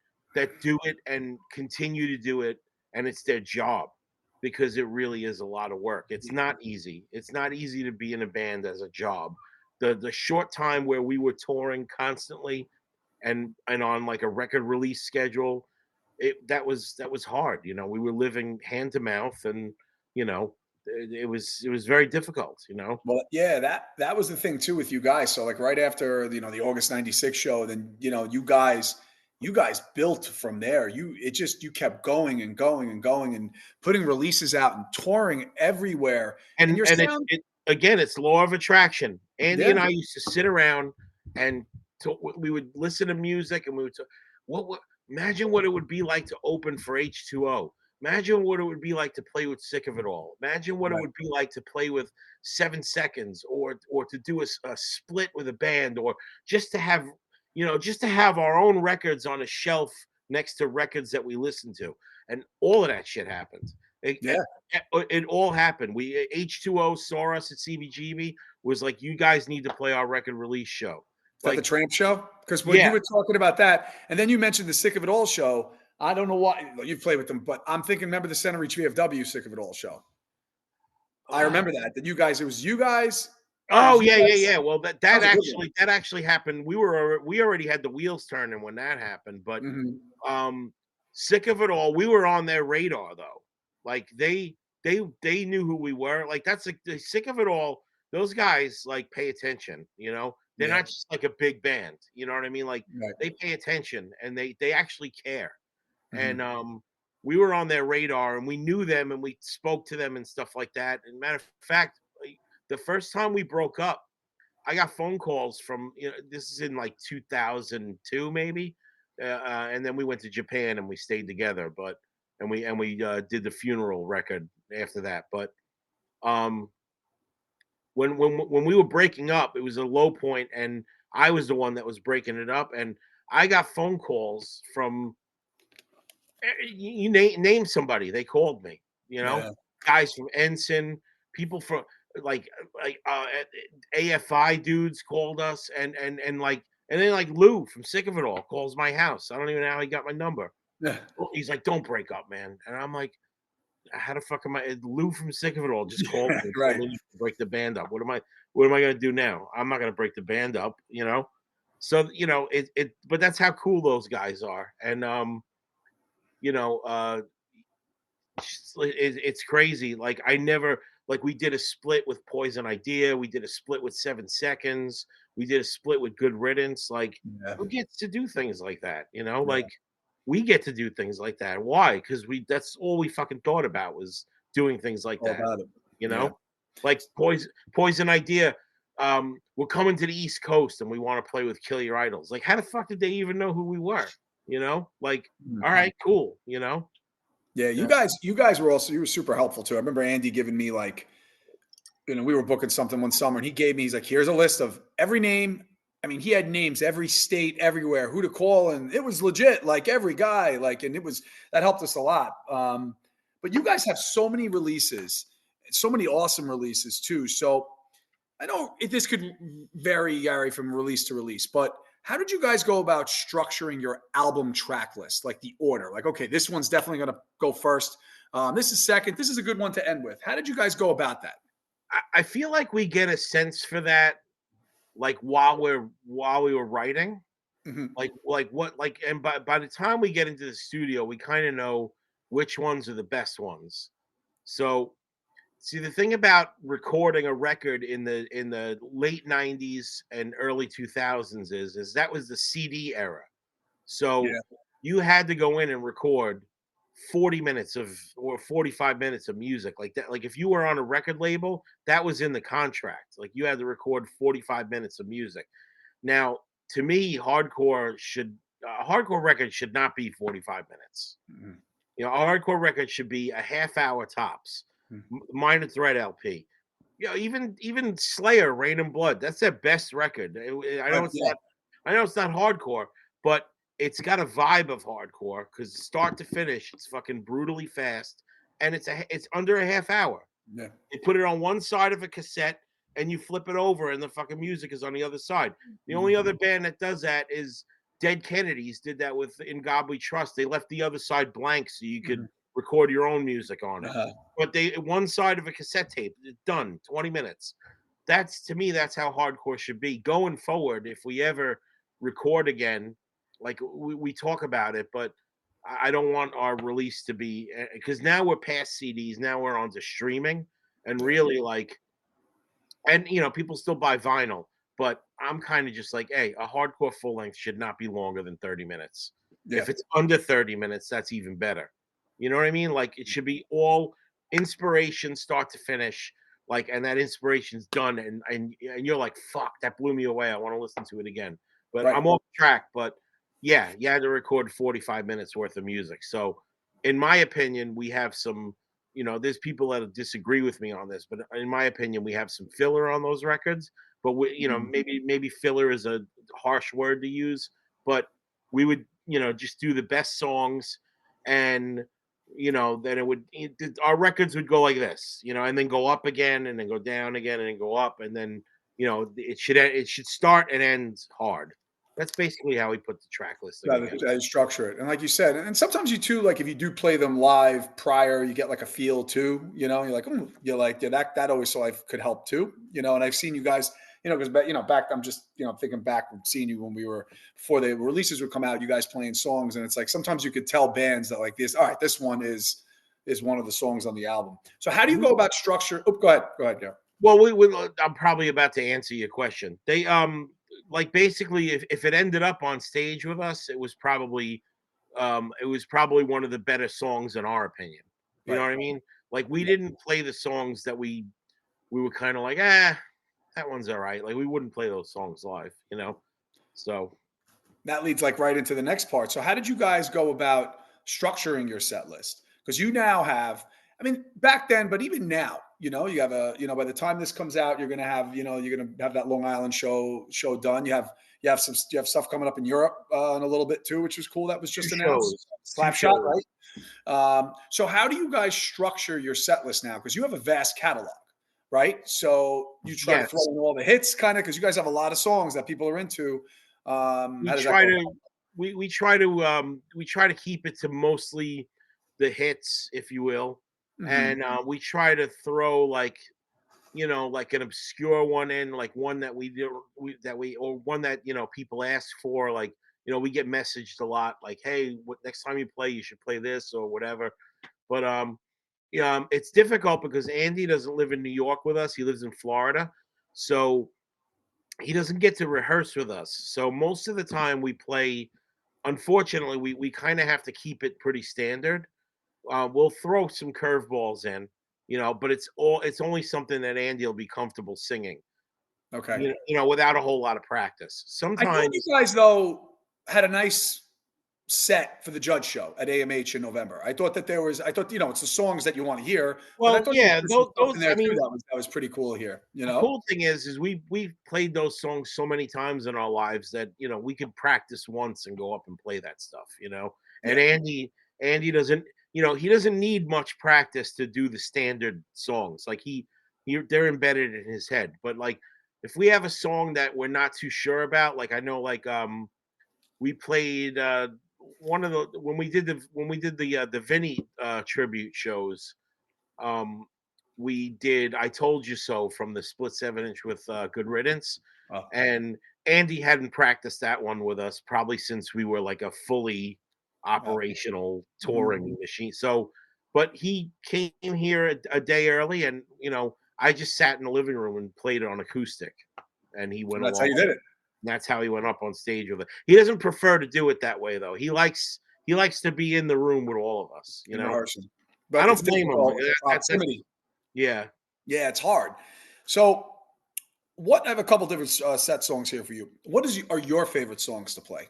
[SPEAKER 2] do it and continue to do it, and it's their job because it really is a lot of work. It's not easy. It's not easy to be in a band as a job. The short time where we were touring constantly and on like a record release schedule, that was hard. We were living hand to mouth, and you know, it was very difficult.
[SPEAKER 1] Well, yeah, that was the thing too with you guys. So like right after, the August '96 show, then you guys built from there. You kept going and going and going and putting releases out and touring everywhere. And your
[SPEAKER 2] And
[SPEAKER 1] sound,
[SPEAKER 2] again, it's law of attraction. Andy
[SPEAKER 1] yeah,
[SPEAKER 2] and I used to sit around and we would listen to music, and we would talk, what imagine what it would be like to open for H2O. Imagine what it would be like to play with Sick of It All. Imagine what it
[SPEAKER 1] right.
[SPEAKER 2] would be like to play with 7 Seconds, or to do a split with a band, or just to have just to have our own records on a shelf next to records that we listen to. And all of that shit happened.
[SPEAKER 1] Yeah.
[SPEAKER 2] It all happened. We H2O saw us at CBGB, was like, you guys need to play our record release show.
[SPEAKER 1] Is that the
[SPEAKER 2] Like,
[SPEAKER 1] Tramp show? Because when you
[SPEAKER 2] yeah.
[SPEAKER 1] were talking about that, and then you mentioned the Sick of It All show, I don't know why you've played with them, but I'm thinking, remember the Center Reach VFW Sick of It All show? I
[SPEAKER 2] Oh,
[SPEAKER 1] remember that. That you guys, it was you guys, it was
[SPEAKER 2] oh
[SPEAKER 1] you
[SPEAKER 2] yeah, yeah,
[SPEAKER 1] guys.
[SPEAKER 2] yeah. Well, that
[SPEAKER 1] That
[SPEAKER 2] that
[SPEAKER 1] was a good one.
[SPEAKER 2] actually happened. We already had the wheels turning when that happened, but
[SPEAKER 1] Mhm.
[SPEAKER 2] um Sick of It All, we were on their radar though. Like they knew who we were. Like that's like the Sick of It All, those guys like pay attention. They're
[SPEAKER 1] Yeah.
[SPEAKER 2] not just like a big band, you know what I mean? Like
[SPEAKER 1] Right.
[SPEAKER 2] they pay attention, and they actually care. And
[SPEAKER 1] Mhm.
[SPEAKER 2] we were on their radar, and we knew them, and we spoke to them and stuff like that. And matter of fact, like, the first time we broke up, I got phone calls from, this is in like 2002 maybe, and then we went to Japan and we stayed together. But and we did the funeral record after that. But um, when we were breaking up, it was a low point, and I was the one that was breaking it up, and I got phone calls from, you name somebody, they called me,
[SPEAKER 1] Yeah.
[SPEAKER 2] guys from Ensign, people from like AFI dudes called us, and then like Lou from Sick of It All calls my house. I don't even know how he got my number.
[SPEAKER 1] Yeah.
[SPEAKER 2] Well, he's like, "Don't break up, man." And I'm like, "How the fuck am I?" Lou from Sick of It All just called me and told
[SPEAKER 1] Right.
[SPEAKER 2] me to break the band up. What am I gonna do now? I'm not gonna break the band up. So but that's how cool those guys are. And you know, uh it's crazy. Like I never like we did a split with Poison Idea, we did a split with 7 Seconds, we did a split with Good Riddance. Like
[SPEAKER 1] Yeah.
[SPEAKER 2] who gets to do things like that? You know,
[SPEAKER 1] Yeah.
[SPEAKER 2] like we get to do things like that. Why? Because that's all we fucking thought about was doing things like
[SPEAKER 1] All
[SPEAKER 2] that.
[SPEAKER 1] about it.
[SPEAKER 2] You
[SPEAKER 1] Yeah.
[SPEAKER 2] know, like Poison Idea. We're coming to the East Coast and we want to play with Kill Your Idols. Like, how the fuck did they even know who we were? Like, all
[SPEAKER 1] Mhm.
[SPEAKER 2] right, cool.
[SPEAKER 1] Yeah,
[SPEAKER 2] Yeah.
[SPEAKER 1] you guys were super helpful too. I remember Andy giving me like, we were booking something one summer and he's like, here's a list of every name. I mean, he had names every state, everywhere, who to call, and it was legit, like every guy, like, and that helped us a lot. But you guys have so many releases, so many awesome releases too. So I know this could vary, Gary, from release to release, but how did you guys go about structuring your album track list, like the order? Like, okay, this one's definitely going to go first. This is second. This is a good one to end with. How did you guys go about that?
[SPEAKER 2] I feel like we get a sense for that, like while we were writing,
[SPEAKER 1] Hmm.
[SPEAKER 2] like what like and by the time we get into the studio, we kind of know which ones are the best ones. So see, the thing about recording a record in the late '90s and early 2000s is that was the CD era. So
[SPEAKER 1] Yeah.
[SPEAKER 2] you had to go in and record 40 minutes of or 45 minutes of music like that. Like if you were on a record label, that was in the contract. Like you had to record 45 minutes of music. Now, to me, hardcore record should not be 45 minutes.
[SPEAKER 1] Mhm.
[SPEAKER 2] You know, a hardcore record should be a half hour tops,
[SPEAKER 1] Hmm.
[SPEAKER 2] minor threat LP. You know, even Slayer, Rain and Blood, that's their best record. I know it's
[SPEAKER 1] Yeah.
[SPEAKER 2] not, I know it's not hardcore, but it's got a vibe of hardcore because start to finish, it's fucking brutally fast, and it's under a half hour.
[SPEAKER 1] Yeah.
[SPEAKER 2] They put it on one side of a cassette, and you flip it over, and the fucking music is on the other side. The only
[SPEAKER 1] Mhm.
[SPEAKER 2] other band that does that is Dead Kennedys. Did that with In God We Trust. They left the other side blank so you could
[SPEAKER 1] Mhm.
[SPEAKER 2] record your own music on it.
[SPEAKER 1] Uh-huh.
[SPEAKER 2] But they one side of a cassette tape, done, 20 minutes. That's to me, that's how hardcore should be going forward. If we ever record again, like we talk about it, but I don't want our release to be because now we're past CDs. Now we're onto streaming, and
[SPEAKER 1] Yeah.
[SPEAKER 2] really like, and you know, people still buy vinyl, but I'm kind of just like, hey, a hardcore full length should not be longer than 30 minutes.
[SPEAKER 1] Yeah.
[SPEAKER 2] If it's under 30 minutes, that's even better. You know what I mean? Like it should be all inspiration, start to finish, like, and that inspiration's done, and you're like, fuck, that blew me away. I want to listen to it again. But
[SPEAKER 1] Right.
[SPEAKER 2] I'm off track. But yeah, you had to record 45 minutes worth of music. So, in my opinion, we have some, you know, there's people that disagree with me on this, but in my opinion, we have some filler on those records. But we, you know,
[SPEAKER 1] Mhm.
[SPEAKER 2] maybe filler is a harsh word to use, but we would, you know, just do the best songs, and you know, then our records would go like this, you know, and then go up again, and then go down again, and then go up, and then you know, it should start and end hard. That's basically how we put the track listing
[SPEAKER 1] Rather
[SPEAKER 2] together.
[SPEAKER 1] structure it. And like you said, and sometimes you too, like if you do play them live prior, you get like a feel too, you know, you're like, you're like, yeah, that always so I could help too, you know, and I've seen you guys, you know, because you know, back I'm just, you know, thinking back seeing you when we were before the releases would come out, you guys playing songs, and it's like sometimes you could tell bands that like this, all right, this one is one of the songs on the album. So how do you go about structure? Oh, go ahead, yeah.
[SPEAKER 2] Well, I'm probably about to answer your question. They like basically if it ended up on stage with us, it was probably one of the better songs in our opinion. You know
[SPEAKER 1] Right.
[SPEAKER 2] what I mean? Like we
[SPEAKER 1] Yeah.
[SPEAKER 2] didn't play the songs that we were kind of like, ah, that one's all right. Like we wouldn't play those songs live, you know. So
[SPEAKER 1] That leads like right into the next part. So how did you guys go about structuring your set list? Because you now have, I mean, back then, but even now, you know, you have a, you know, by the time this comes out, you're gonna have, you know, you're gonna have that Long Island show done. You have stuff coming up in Europe in a little bit too, which was cool. That was
[SPEAKER 2] two
[SPEAKER 1] just announced.
[SPEAKER 2] shows, two
[SPEAKER 1] Slapshot,
[SPEAKER 2] shows.
[SPEAKER 1] right? So how do you guys structure your set list now? Because you have a vast catalog, right? So you try to throw
[SPEAKER 2] Yes,
[SPEAKER 1] in all the hits, kind of, because you guys have a lot of songs that people are into.
[SPEAKER 2] we
[SPEAKER 1] How does that
[SPEAKER 2] try
[SPEAKER 1] go?
[SPEAKER 2] to we try to keep it to mostly the hits, if you will,
[SPEAKER 1] Mhm.
[SPEAKER 2] and we try to throw like, you know, like an obscure one in, like one that or one that, you know, people ask for, like, you know, we get messaged a lot, like, hey, what next time you play, you should play this or whatever. But yeah, it's difficult because Andy doesn't live in New York with us; he lives in Florida, so he doesn't get to rehearse with us. So most of the time we play. Unfortunately, we kind of have to keep it pretty standard. We'll throw some curveballs in, you know, but it's only something that Andy will be comfortable singing,
[SPEAKER 1] Okay.
[SPEAKER 2] you know, without a whole lot of practice.
[SPEAKER 1] I thought you
[SPEAKER 2] Sometimes,
[SPEAKER 1] guys though had a nice set for the Judge show at AMH in November. I thought that there was. I thought, you know, it's the songs that you want to hear, but I
[SPEAKER 2] well,
[SPEAKER 1] thought you
[SPEAKER 2] yeah,
[SPEAKER 1] threw some stuff in
[SPEAKER 2] those.
[SPEAKER 1] there
[SPEAKER 2] I
[SPEAKER 1] too.
[SPEAKER 2] mean,
[SPEAKER 1] That was pretty cool here. You
[SPEAKER 2] the
[SPEAKER 1] know.
[SPEAKER 2] cool thing is we've played those songs so many times in our lives that, you know, we could practice once and go up and play that stuff, you know. And
[SPEAKER 1] Yeah.
[SPEAKER 2] Andy doesn't, you know, he doesn't need much practice to do the standard songs. Like they're embedded in his head. But like if we have a song that we're not too sure about, like I know like we played one of the when we did the Vinny tribute shows, um, we did "I Told You So" from the split 7-inch with Good Riddance,
[SPEAKER 1] Oh.
[SPEAKER 2] and Andy hadn't practiced that one with us probably since we were like a fully
[SPEAKER 1] Wow.
[SPEAKER 2] operational
[SPEAKER 1] Mhm.
[SPEAKER 2] touring machine. So, but he came here a day early, and you know, I just sat in the living room and played it on acoustic, and he went
[SPEAKER 1] That's how
[SPEAKER 2] along.
[SPEAKER 1] you did it.
[SPEAKER 2] That's how he went up on stage with it. He doesn't prefer to do it that way though. He likes to be in the room with all of us. You
[SPEAKER 1] In
[SPEAKER 2] know,
[SPEAKER 1] rehearsing.
[SPEAKER 2] I
[SPEAKER 1] But it's
[SPEAKER 2] don't blame him.
[SPEAKER 1] difficult with the
[SPEAKER 2] That's
[SPEAKER 1] proximity.
[SPEAKER 2] yeah.
[SPEAKER 1] Yeah, it's hard. So, I have a couple different set songs here for you. What are your favorite songs to play?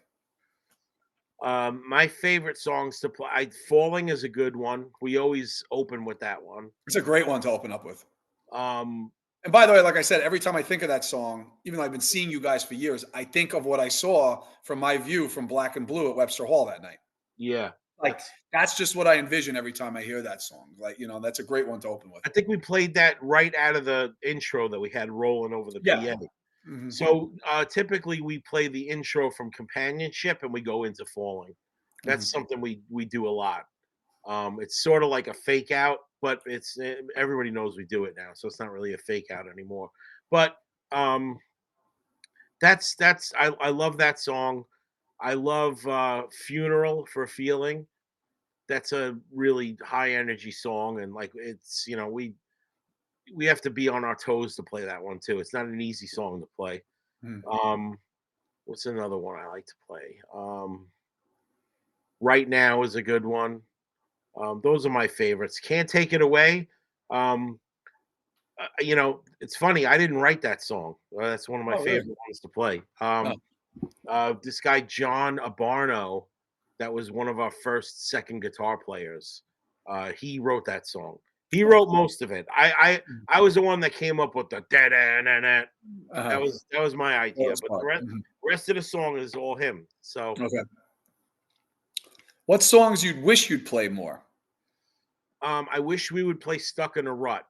[SPEAKER 2] My favorite songs to play, Falling is a good one. We always open with that one.
[SPEAKER 1] It's a great one to open up with.
[SPEAKER 2] Um,
[SPEAKER 1] And by the way, like I said, every time I think of that song, even though I've been seeing you guys for years, I think of what I saw from my view from Black and Blue at Webster Hall that night.
[SPEAKER 2] yeah,
[SPEAKER 1] Like, that's just what I envision every time I hear that song. Like, that's a great one to open with.
[SPEAKER 2] I think we played that right out of the intro that we had rolling over the
[SPEAKER 1] Yeah.
[SPEAKER 2] PA.
[SPEAKER 1] Mhm.
[SPEAKER 2] So typically we play the intro from Companionship and we go into Falling.
[SPEAKER 1] Mhm.
[SPEAKER 2] That's something we do a lot. It's sort of like a fake out, but it's everybody knows we do it now, so it's not really a fake out anymore. But um, I love that song. I love Funeral for a Feeling. That's a really high energy song, and like it's we have to be on our toes to play that one too. It's not an easy song to play.
[SPEAKER 1] Mhm.
[SPEAKER 2] Um, what's another one I like to play? Right Now is a good one. Those are my favorites. Can't Take It Away. Um, it's funny. I didn't write that song. That's one of my
[SPEAKER 1] Oh, really?
[SPEAKER 2] favorite ones to play.
[SPEAKER 1] Oh,
[SPEAKER 2] This guy John Abarno, that was one of our first second guitar players. He wrote that song. He
[SPEAKER 1] oh,
[SPEAKER 2] wrote most of it. I was the one that came up with the da da da da.
[SPEAKER 1] uh-huh.
[SPEAKER 2] That was my
[SPEAKER 1] For the
[SPEAKER 2] idea,
[SPEAKER 1] most
[SPEAKER 2] but
[SPEAKER 1] part. Mhm.
[SPEAKER 2] rest of the song is all him. So
[SPEAKER 1] Okay. What songs you'd wish you'd play more?
[SPEAKER 2] I wish we would play Stuck in a Rut.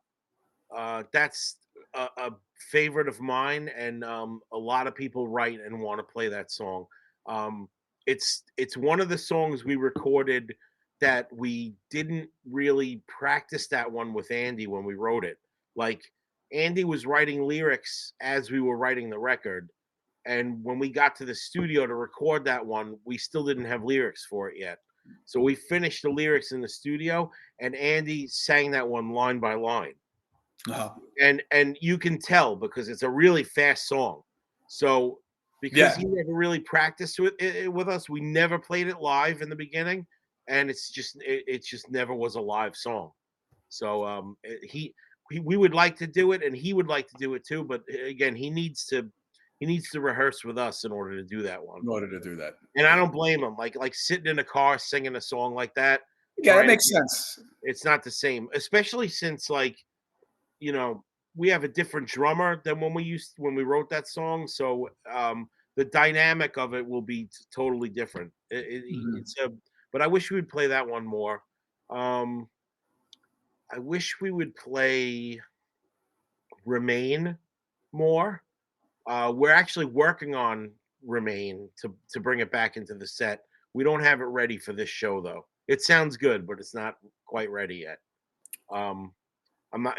[SPEAKER 2] That's a favorite of mine, and a lot of people write and want to play that song. Um, it's one of the songs we recorded that we didn't really practice that one with Andy when we wrote it. Like Andy was writing lyrics as we were writing the record, and when we got to the studio to record that one, we still didn't have lyrics for it yet. So we finished the lyrics in the studio, and Andy sang that one line by line,
[SPEAKER 1] Uh-huh.
[SPEAKER 2] and you can tell because it's a really fast song. So because
[SPEAKER 1] Yeah.
[SPEAKER 2] he never really practiced with with us, we never played it live in the beginning, and it just never was a live song. So we would like to do it, and he would like to do it too. But again, he needs to rehearse with us in order to do that one.
[SPEAKER 1] In order to do that.
[SPEAKER 2] And I
[SPEAKER 1] Yeah.
[SPEAKER 2] don't blame him. Like sitting in a car singing a song like that,
[SPEAKER 1] Yeah, that
[SPEAKER 2] trying to
[SPEAKER 1] makes sense.
[SPEAKER 2] it's not the same, especially since you know, we have a different drummer than when we wrote that song. So the dynamic of it will be totally different.
[SPEAKER 1] Mhm.
[SPEAKER 2] It's a, but I wish we would play that one more. Um, I wish we would play Remain more. We're actually working on Remain to bring it back into the set. We don't have it ready for this show though. It sounds good, but it's not quite ready yet. Um, I'm not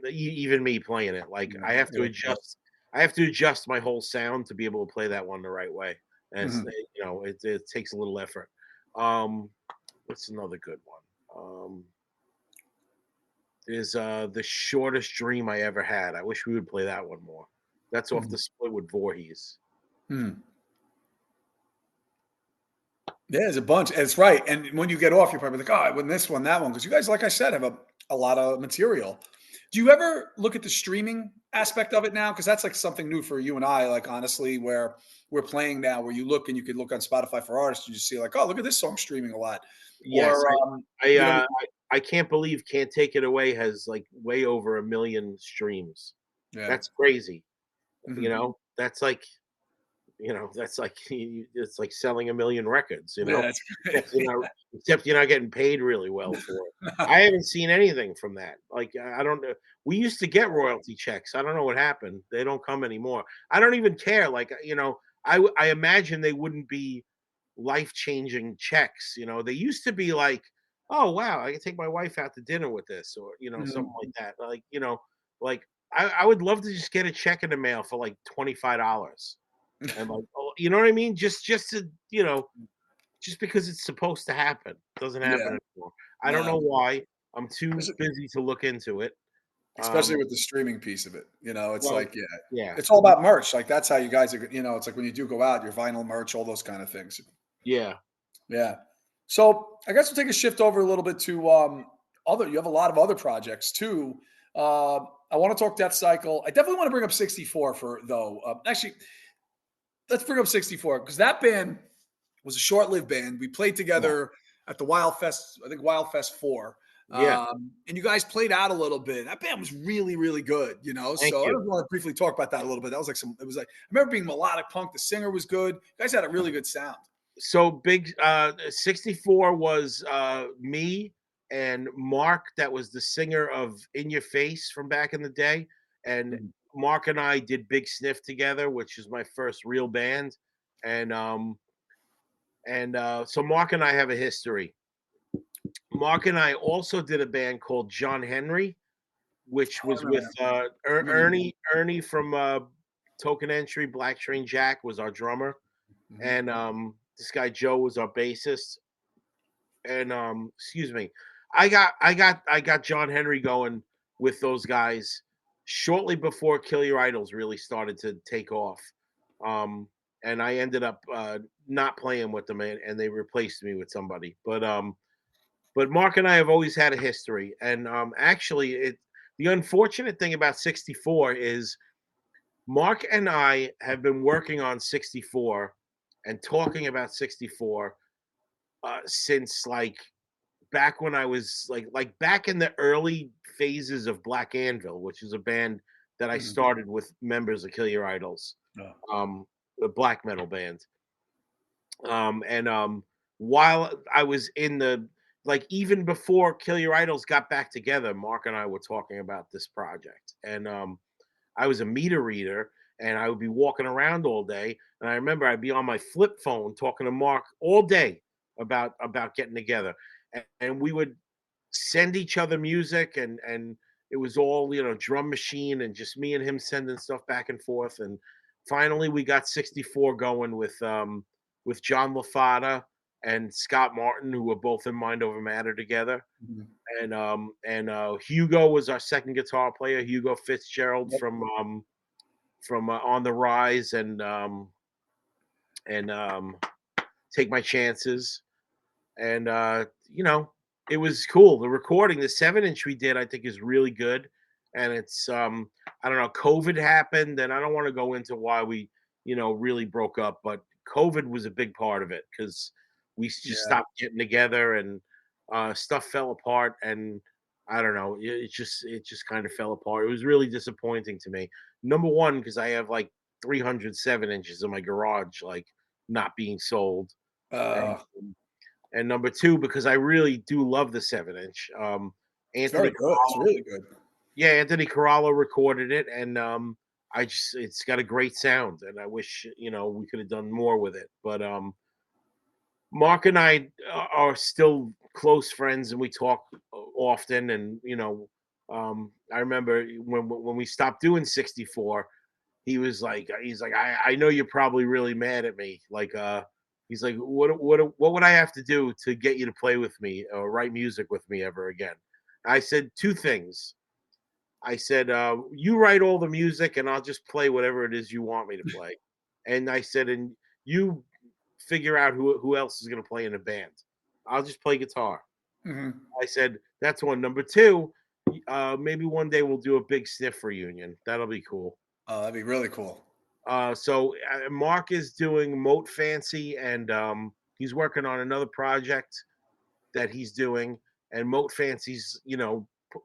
[SPEAKER 2] even me playing it. Like
[SPEAKER 1] Yeah,
[SPEAKER 2] I have to
[SPEAKER 1] yeah, yeah.
[SPEAKER 2] adjust. I have to adjust my whole sound to be able to play that one the right way. And
[SPEAKER 1] Mhm.
[SPEAKER 2] it takes a little effort. Um, what's another good one? Is The Shortest Dream I Ever Had. I wish we would play that one more. That's off
[SPEAKER 1] Mhm.
[SPEAKER 2] the split with Voorhees.
[SPEAKER 1] Mhm. Yeah, there's a bunch. It's right. And when you get off, you're probably like, oh, I wouldn't this one, that one. Because you guys, like I said, have a lot of material. Do you ever look at the streaming aspect of it now? Because that's like something new for you and I, like honestly, where we're playing now, where you look and you could look on Spotify for artists, you just see like, oh, look at this song streaming a lot.
[SPEAKER 2] Yes,
[SPEAKER 1] Or
[SPEAKER 2] I
[SPEAKER 1] you know,
[SPEAKER 2] I can't believe Can't Take It Away has like way over 1 million streams.
[SPEAKER 1] yeah.
[SPEAKER 2] That's crazy. You
[SPEAKER 1] Mhm.
[SPEAKER 2] know, that's like that's like it's like selling 1 million records.
[SPEAKER 1] Yeah, that's
[SPEAKER 2] Except
[SPEAKER 1] crazy.
[SPEAKER 2] except you're not getting paid really well for it. I haven't seen anything from that. Like I don't know. We used to get royalty checks. I don't know what happened. They don't come anymore. I don't even care. Like I imagine they wouldn't be life changing checks. They used to be like, oh wow, I can take my wife out to dinner with this, or something
[SPEAKER 1] Mhm.
[SPEAKER 2] like that. Like I would love to just get a check in the mail for like $25 and like, oh, you know what I mean? Just to just because it's supposed to happen. It doesn't
[SPEAKER 1] Yeah.
[SPEAKER 2] happen anymore. I don't
[SPEAKER 1] No.
[SPEAKER 2] know why. I'm too
[SPEAKER 1] There's
[SPEAKER 2] busy to look into it.
[SPEAKER 1] Especially
[SPEAKER 2] Um,
[SPEAKER 1] with the streaming piece of it, it's
[SPEAKER 2] well,
[SPEAKER 1] like, yeah,
[SPEAKER 2] yeah,
[SPEAKER 1] it's all about merch, like, that's how you guys are it's like when you do go out, your vinyl merch, all those kind of things.
[SPEAKER 2] yeah.
[SPEAKER 1] Yeah. So, I guess we'll take a shift over a little bit to, you have a lot of other projects too. I wanna talk Deathcycle. I definitely wanna bring up 64 actually, let's bring up 64 because that band was a short-lived band. We played
[SPEAKER 2] Yeah.
[SPEAKER 1] together at the Wild Fest, I think Wild Fest 4.
[SPEAKER 2] Yeah.
[SPEAKER 1] And you guys played out a little bit. That band was really, really good,
[SPEAKER 2] Thank
[SPEAKER 1] So I
[SPEAKER 2] you.
[SPEAKER 1] just want to briefly talk about that a little bit. That was it was like, I remember being melodic punk. The singer was good. You guys had a really good sound.
[SPEAKER 2] So big 64 was me and Mark, that was the singer of In Your Face from back in the day. And
[SPEAKER 1] Mhm.
[SPEAKER 2] Mark and I did Big Sniff together, which is my first real band. And so Mark and I have a history. Mark and I also did a band called John Henry, which
[SPEAKER 1] Oh, I
[SPEAKER 2] was
[SPEAKER 1] remember
[SPEAKER 2] with
[SPEAKER 1] him.
[SPEAKER 2] Ernie from Token Entry. Black Train Jack was our drummer,
[SPEAKER 1] Mhm.
[SPEAKER 2] and this guy Joe was our bassist. And excuse me, I got John Henry going with those guys shortly before Kill Your Idols really started to take off. Um, and I ended up not playing with them, and they replaced me with somebody. But Mark and I have always had a history, and actually, the unfortunate thing about 64 is Mark and I have been working on 64 and talking about 64 since like back when I was like back in the early phases of Black Anvil, which is a band that I
[SPEAKER 1] Mhm.
[SPEAKER 2] started with members of Kill Your Idols,
[SPEAKER 1] Oh.
[SPEAKER 2] a black metal band. And while I was in the like even before Kill Your Idols got back together, Mark and I were talking about this project. And I was a meter reader and I would be walking around all day. And I remember I'd be on my flip phone talking to Mark all day about getting together. And we would send each other music, and it was all drum machine and just me and him sending stuff back and forth. And finally we got 64 going with John LaFada and Scott Martin, who were both in Mind Over Matter together.
[SPEAKER 1] Mhm.
[SPEAKER 2] And Hugo was our second guitar player, Hugo Fitzgerald
[SPEAKER 1] Yep.
[SPEAKER 2] from On the Rise and Take My Chances. And it was cool. The recording, the 7-inch we did, I think is really good. And it's I don't know, COVID happened, and I don't want to go into why we really broke up, but COVID was a big part of it because we just
[SPEAKER 1] Yeah.
[SPEAKER 2] stopped getting together, and stuff fell apart. And I don't know, it just kind of fell apart. It was really disappointing to me. Number one, because I have like 307 inches in my garage, like not being sold. And
[SPEAKER 1] Uh,
[SPEAKER 2] and number two, because I really do love the 7-inch.
[SPEAKER 1] it's very
[SPEAKER 2] Anthony
[SPEAKER 1] good. It's
[SPEAKER 2] Corallo,
[SPEAKER 1] really good.
[SPEAKER 2] yeah, Anthony Corallo recorded it, and it's got a great sound, and I wish we could have done more with it. But Mark and I are still close friends, and we talk often. And I remember when we stopped doing 64, he's like, I know you're probably really mad at me. Like he's like, what would I have to do to get you to play with me or write music with me ever again? I said two things. I said, you write all the music and I'll just play whatever it is you want me to play. And I said, and you figure out who else is gonna play in the band. I'll just play guitar.
[SPEAKER 1] Mhm.
[SPEAKER 2] I said, that's one. Number two, maybe one day we'll do a big sniff reunion. That'll be cool.
[SPEAKER 1] Oh, that'd be really cool.
[SPEAKER 2] So Mark is doing Moat Fancy, and he's working on another project that he's doing. And Moat Fancy's,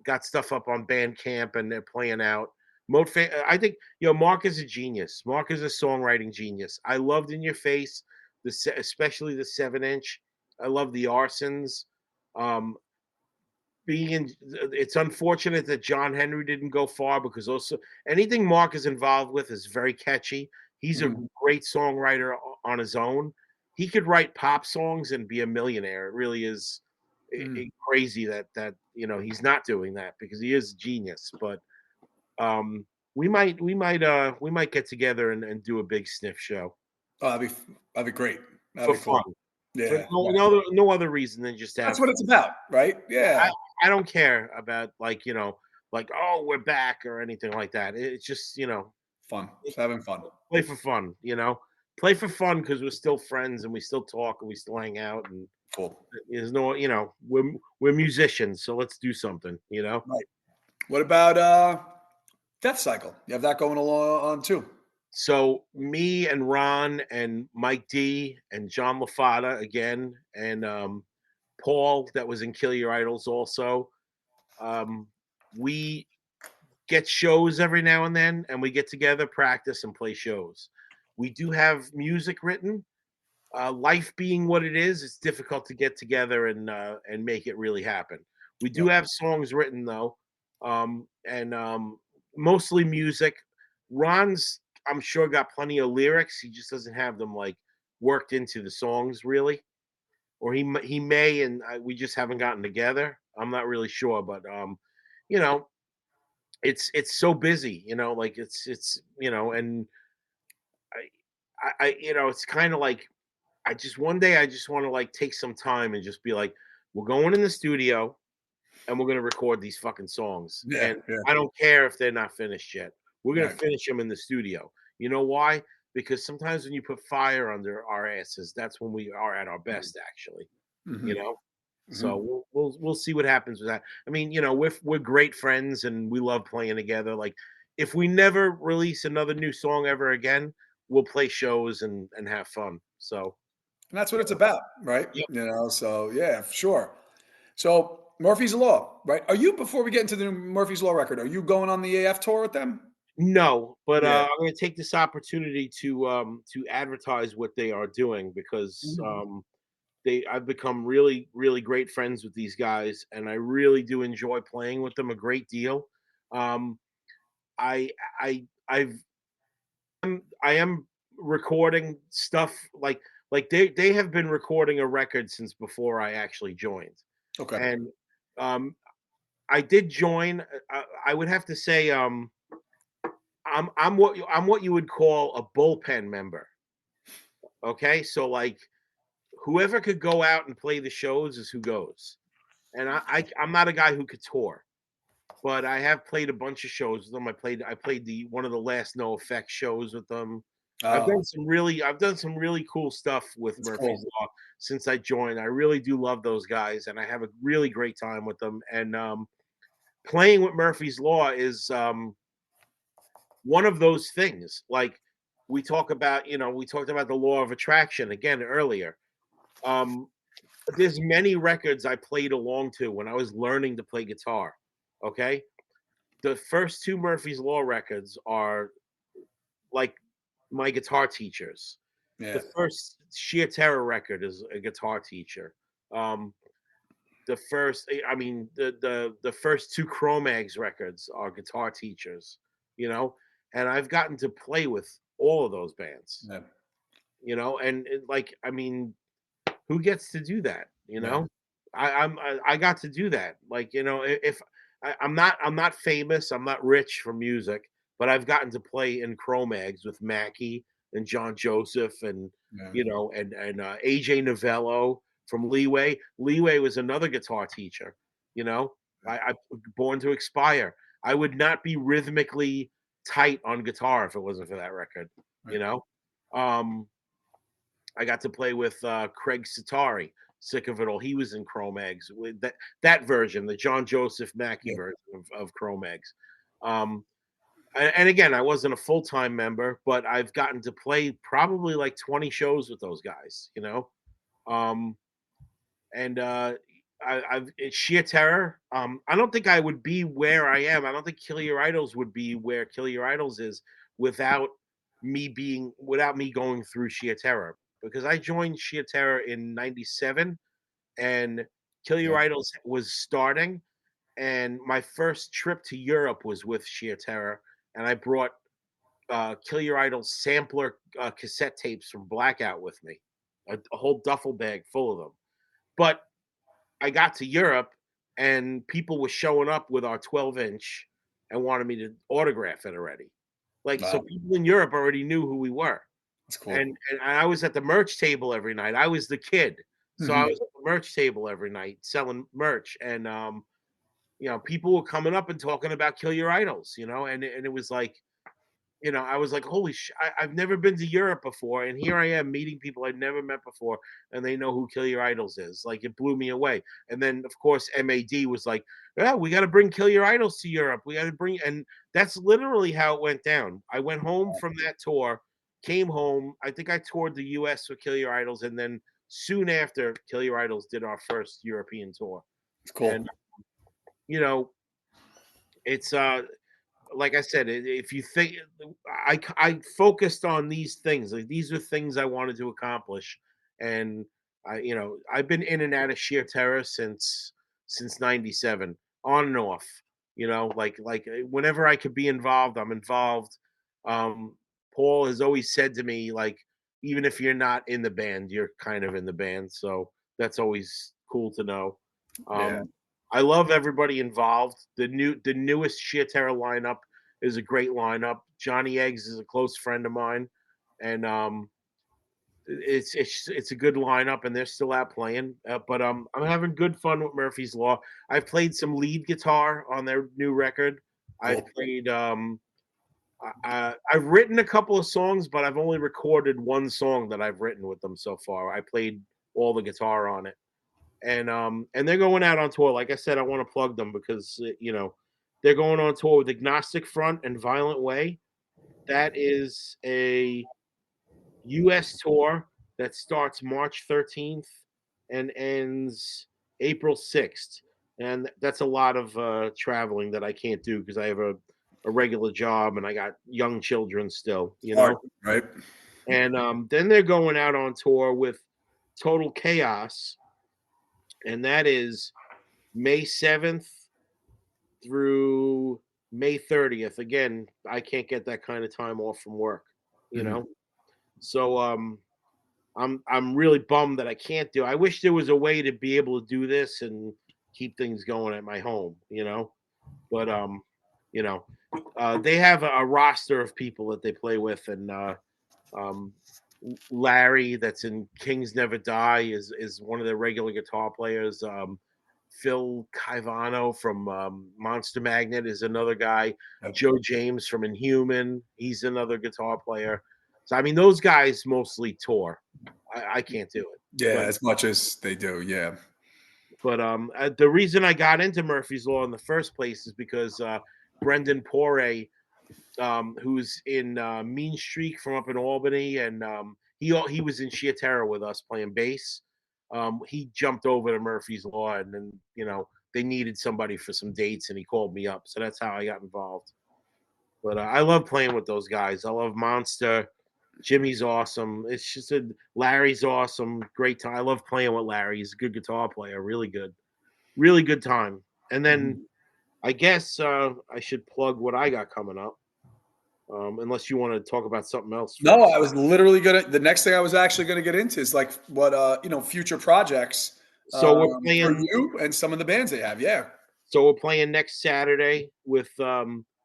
[SPEAKER 2] got stuff up on Bandcamp, and they're playing out. I think Mark is a genius. Mark is a songwriting genius. I loved In Your Face, especially the 7-inch. I love the Arsons. Um, it's unfortunate that John Henry didn't go far, because also anything Mark is involved with is very catchy. He's a
[SPEAKER 1] Mhm.
[SPEAKER 2] great songwriter on his own. He could write pop songs and be a millionaire. It really is
[SPEAKER 1] Mhm.
[SPEAKER 2] crazy that he's not doing that, because he is a genius. But um, we might get together and do a big sniff show
[SPEAKER 1] Oh, that'd be great.
[SPEAKER 2] for
[SPEAKER 1] That'd be
[SPEAKER 2] fun,
[SPEAKER 1] cool.
[SPEAKER 2] for
[SPEAKER 1] Yeah.
[SPEAKER 2] no
[SPEAKER 1] Yeah.
[SPEAKER 2] no other reason than just to
[SPEAKER 1] That's
[SPEAKER 2] have
[SPEAKER 1] what
[SPEAKER 2] fun.
[SPEAKER 1] it's about, right?
[SPEAKER 2] I
[SPEAKER 1] Yeah.
[SPEAKER 2] I don't care about like, oh, we're back or anything like that. It's just
[SPEAKER 1] Fun.
[SPEAKER 2] it-
[SPEAKER 1] Just having fun.
[SPEAKER 2] play for fun. Play for fun because we're still friends and we still talk and we still hang out, and
[SPEAKER 1] Cool.
[SPEAKER 2] there's no we're musicians, so let's do something.
[SPEAKER 1] Right. What about Deathcycle? You have that going along on too.
[SPEAKER 2] So me and Ron and Mike D and John LaFata again, and Paul that was in Kill Your Idols also. Um, we get shows every now and then, and we get together, practice, and play shows. We do have music written. Life being what it is, it's difficult to get together and make it really happen. We do
[SPEAKER 1] Yep.
[SPEAKER 2] have songs written though, and mostly music. Ron's, I'm sure, got plenty of lyrics. He just doesn't have them like worked into the songs really, or he may, and we just haven't gotten together. I'm not really sure, but you know, it's so busy, like it's and it's kind of like I just one day I just want to like take some time and just be like, we're going in the studio and we're gonna record these fucking songs.
[SPEAKER 1] Yeah.
[SPEAKER 2] And
[SPEAKER 1] Yeah.
[SPEAKER 2] I don't care if they're not finished yet. We're gonna
[SPEAKER 1] Right.
[SPEAKER 2] finish them in the studio. You know why? Because sometimes when you put fire under our asses, that's when we are at our best, actually.
[SPEAKER 1] Hmm.
[SPEAKER 2] You know? So
[SPEAKER 1] Hmm.
[SPEAKER 2] we'll see what happens with that. I mean, we're great friends and we love playing together. Like if we never release another new song ever again, we'll play shows and have fun. So
[SPEAKER 1] And that's what
[SPEAKER 2] yeah.
[SPEAKER 1] it's about, right? So yeah, for sure. So Murphy's Law, right? Are you, before we get into the new Murphy's Law record, are you going on the AF tour with them?
[SPEAKER 2] No, but
[SPEAKER 1] Yeah.
[SPEAKER 2] I'm going to take this opportunity to advertise what they are doing because
[SPEAKER 1] Mhm.
[SPEAKER 2] I've become really really great friends with these guys, and I really do enjoy playing with them a great deal. Um, I I've I am recording stuff like they have been recording a record since before I actually joined,
[SPEAKER 1] Okay.
[SPEAKER 2] and um, I did join. I would have to say I'm what you would call a bullpen member. Okay, so like whoever could go out and play the shows is who goes. And I'm not a guy who could tour, but I have played a bunch of shows with them. I played the one of the last No Effect shows with them.
[SPEAKER 1] Oh,
[SPEAKER 2] I've done some really cool stuff with
[SPEAKER 1] that's
[SPEAKER 2] Murphy's
[SPEAKER 1] cool.
[SPEAKER 2] Law since I joined. I really do love those guys, and I have a really great time with them. And playing with Murphy's Law is one of those things. Like we talked about the law of attraction again earlier. Um, there's many records I played along to when I was learning to play guitar. Okay, the first two Murphy's Law records are like my guitar teachers.
[SPEAKER 1] Yeah.
[SPEAKER 2] The first Sheer Terror record is a guitar teacher. Um, I mean, the first two Cro-Mags records are guitar teachers. You know, and I've gotten to play with all of those bands.
[SPEAKER 1] Yeah.
[SPEAKER 2] And like, I mean, who gets to do that?
[SPEAKER 1] Right.
[SPEAKER 2] I got to do that. Like, if I'm not famous, I'm not rich for music, but I've gotten to play in Cro-Mags with Mackie and John Joseph and
[SPEAKER 1] Yeah.
[SPEAKER 2] AJ Novello from Leeway. Leeway was another guitar teacher. You know, I Born to Expire. I would not be rhythmically tight on guitar if it wasn't for that record. You
[SPEAKER 1] Right.
[SPEAKER 2] know, um, I got to play with Craig Sitari, Sick of It All. He was in Cro-Mags with that version, the John Joseph Mackey
[SPEAKER 1] Yeah.
[SPEAKER 2] version of Cro-Mags. Um, and again, I wasn't a full time member, but I've gotten to play probably like 20 shows with those guys. Um, and it's sheer terror. I don't think I would be where I am. I don't think Kill Your Idols would be where Kill Your Idols is without without me going through sheer terror, because I joined sheer terror in '97 and Kill Your
[SPEAKER 1] Yeah.
[SPEAKER 2] Idols was starting, and my first trip to Europe was with sheer terror, and I brought Kill Your Idols sampler cassette tapes from Blackout with me, a whole duffel bag full of them. But I got to Europe and people were showing up with our 12-inch and wanted me to autograph it already. Like, so
[SPEAKER 1] Wow.
[SPEAKER 2] people in Europe already knew who we were.
[SPEAKER 1] That's
[SPEAKER 2] And
[SPEAKER 1] cool.
[SPEAKER 2] and I was at the merch table every night. I was the kid. So I
[SPEAKER 1] Hmm.
[SPEAKER 2] was at the merch table every night selling merch. And people were coming up and talking about Kill Your Idols, and it was like I was like, holy I've never been to Europe before, and here I am meeting people I'd never met before, and they know who Kill Your Idols is. Like, it blew me away. And then, of course, MAD was like, yeah, we got to bring Kill Your Idols to Europe. We got to bring, and that's literally how it went down. I went home from that tour, came home. I think I toured the US for Kill Your Idols, and then soon after, Kill Your Idols did our first European tour.
[SPEAKER 1] It's cool.
[SPEAKER 2] And, you know, it's, like I said, if you think I focused on these things, like these are things I wanted to accomplish, and I've been in and out of sheer terror since '97, on and off. Whenever I could be involved, I'm involved. Paul has always said to me, like, even if you're not in the band, you're kind of in the band, so that's always cool to know.
[SPEAKER 1] Yeah.
[SPEAKER 2] I love everybody involved. The newest Sheer Terror lineup is a great lineup. Johnny Eggs is a close friend of mine, and it's a good lineup, and they're still out playing. But I'm having good fun with Murphy's Law. I've played some lead guitar on their new record. I've
[SPEAKER 1] Cool.
[SPEAKER 2] played I've written a couple of songs, but I've only recorded one song that I've written with them so far. I played all the guitar on it, and they're going out on tour. Like I said, I want to plug them because they're going on tour with Agnostic Front and Violent Way. That is a U.S. tour that starts March 13th and ends April 6th, and that's a lot of traveling that I can't do because I have a regular job and I got young children still.
[SPEAKER 1] Hard, right?
[SPEAKER 2] And then they're going out on tour with Total Chaos, and that is May 7th through May 30th. Again, I can't get that kind of time off from work, you
[SPEAKER 1] Mhm.
[SPEAKER 2] know. So I'm really bummed that I can't do. I wish there was a way to be able to do this and keep things going at my home. But you know, they have a roster of people that they play with, and um, Larry, that's in Kings Never Die, is one of their regular guitar players. Phil Caivano from Monster Magnet is another guy.
[SPEAKER 1] Yep.
[SPEAKER 2] Joe James from Inhuman, he's another guitar player. So I mean, those guys mostly tour. I can't do it,
[SPEAKER 1] Yeah,
[SPEAKER 2] but
[SPEAKER 1] as much as they do. Yeah.
[SPEAKER 2] the reason I got into Murphy's Law in the first place is because Brendan Poire, who's in Mean Streak from up in Albany, and he was in Sheer Terror with us playing bass. He jumped over to Murphy's Law, and then they needed somebody for some dates, and he called me up. So that's how I got involved. But I love playing with those guys. I love Monster. Jimmy's awesome. It's just Larry's awesome. Great time. I love playing with Larry. He's a good guitar player. Really good time. And then
[SPEAKER 1] Mhm.
[SPEAKER 2] I guess I should plug what I got coming up. Unless you want to talk about something else
[SPEAKER 1] No,
[SPEAKER 2] first.
[SPEAKER 1] I was literally gonna. The next thing I was actually gonna get into is like what future projects
[SPEAKER 2] So we're
[SPEAKER 1] for
[SPEAKER 2] playing.
[SPEAKER 1] you and some of the bands they have. Yeah.
[SPEAKER 2] So we're playing next Saturday with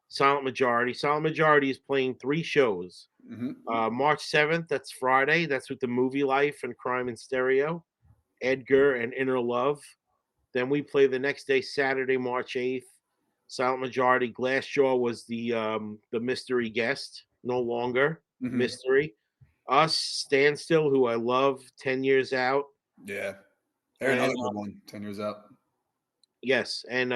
[SPEAKER 2] Silent Majority. Silent Majority is playing 3 shows.
[SPEAKER 1] Hmm.
[SPEAKER 2] March 7th, that's Friday. That's with the Movie Life and Crime and Stereo, Edgar and Inner Love. Then we play the next day, Saturday, March 8th. Silent Majority. Glassjaw was the mystery guest, no longer
[SPEAKER 1] Hmm.
[SPEAKER 2] mystery. Us, Standstill, who I love, 10 Years Out.
[SPEAKER 1] Yeah. They're
[SPEAKER 2] And
[SPEAKER 1] another good one. 10 years out.
[SPEAKER 2] yes, and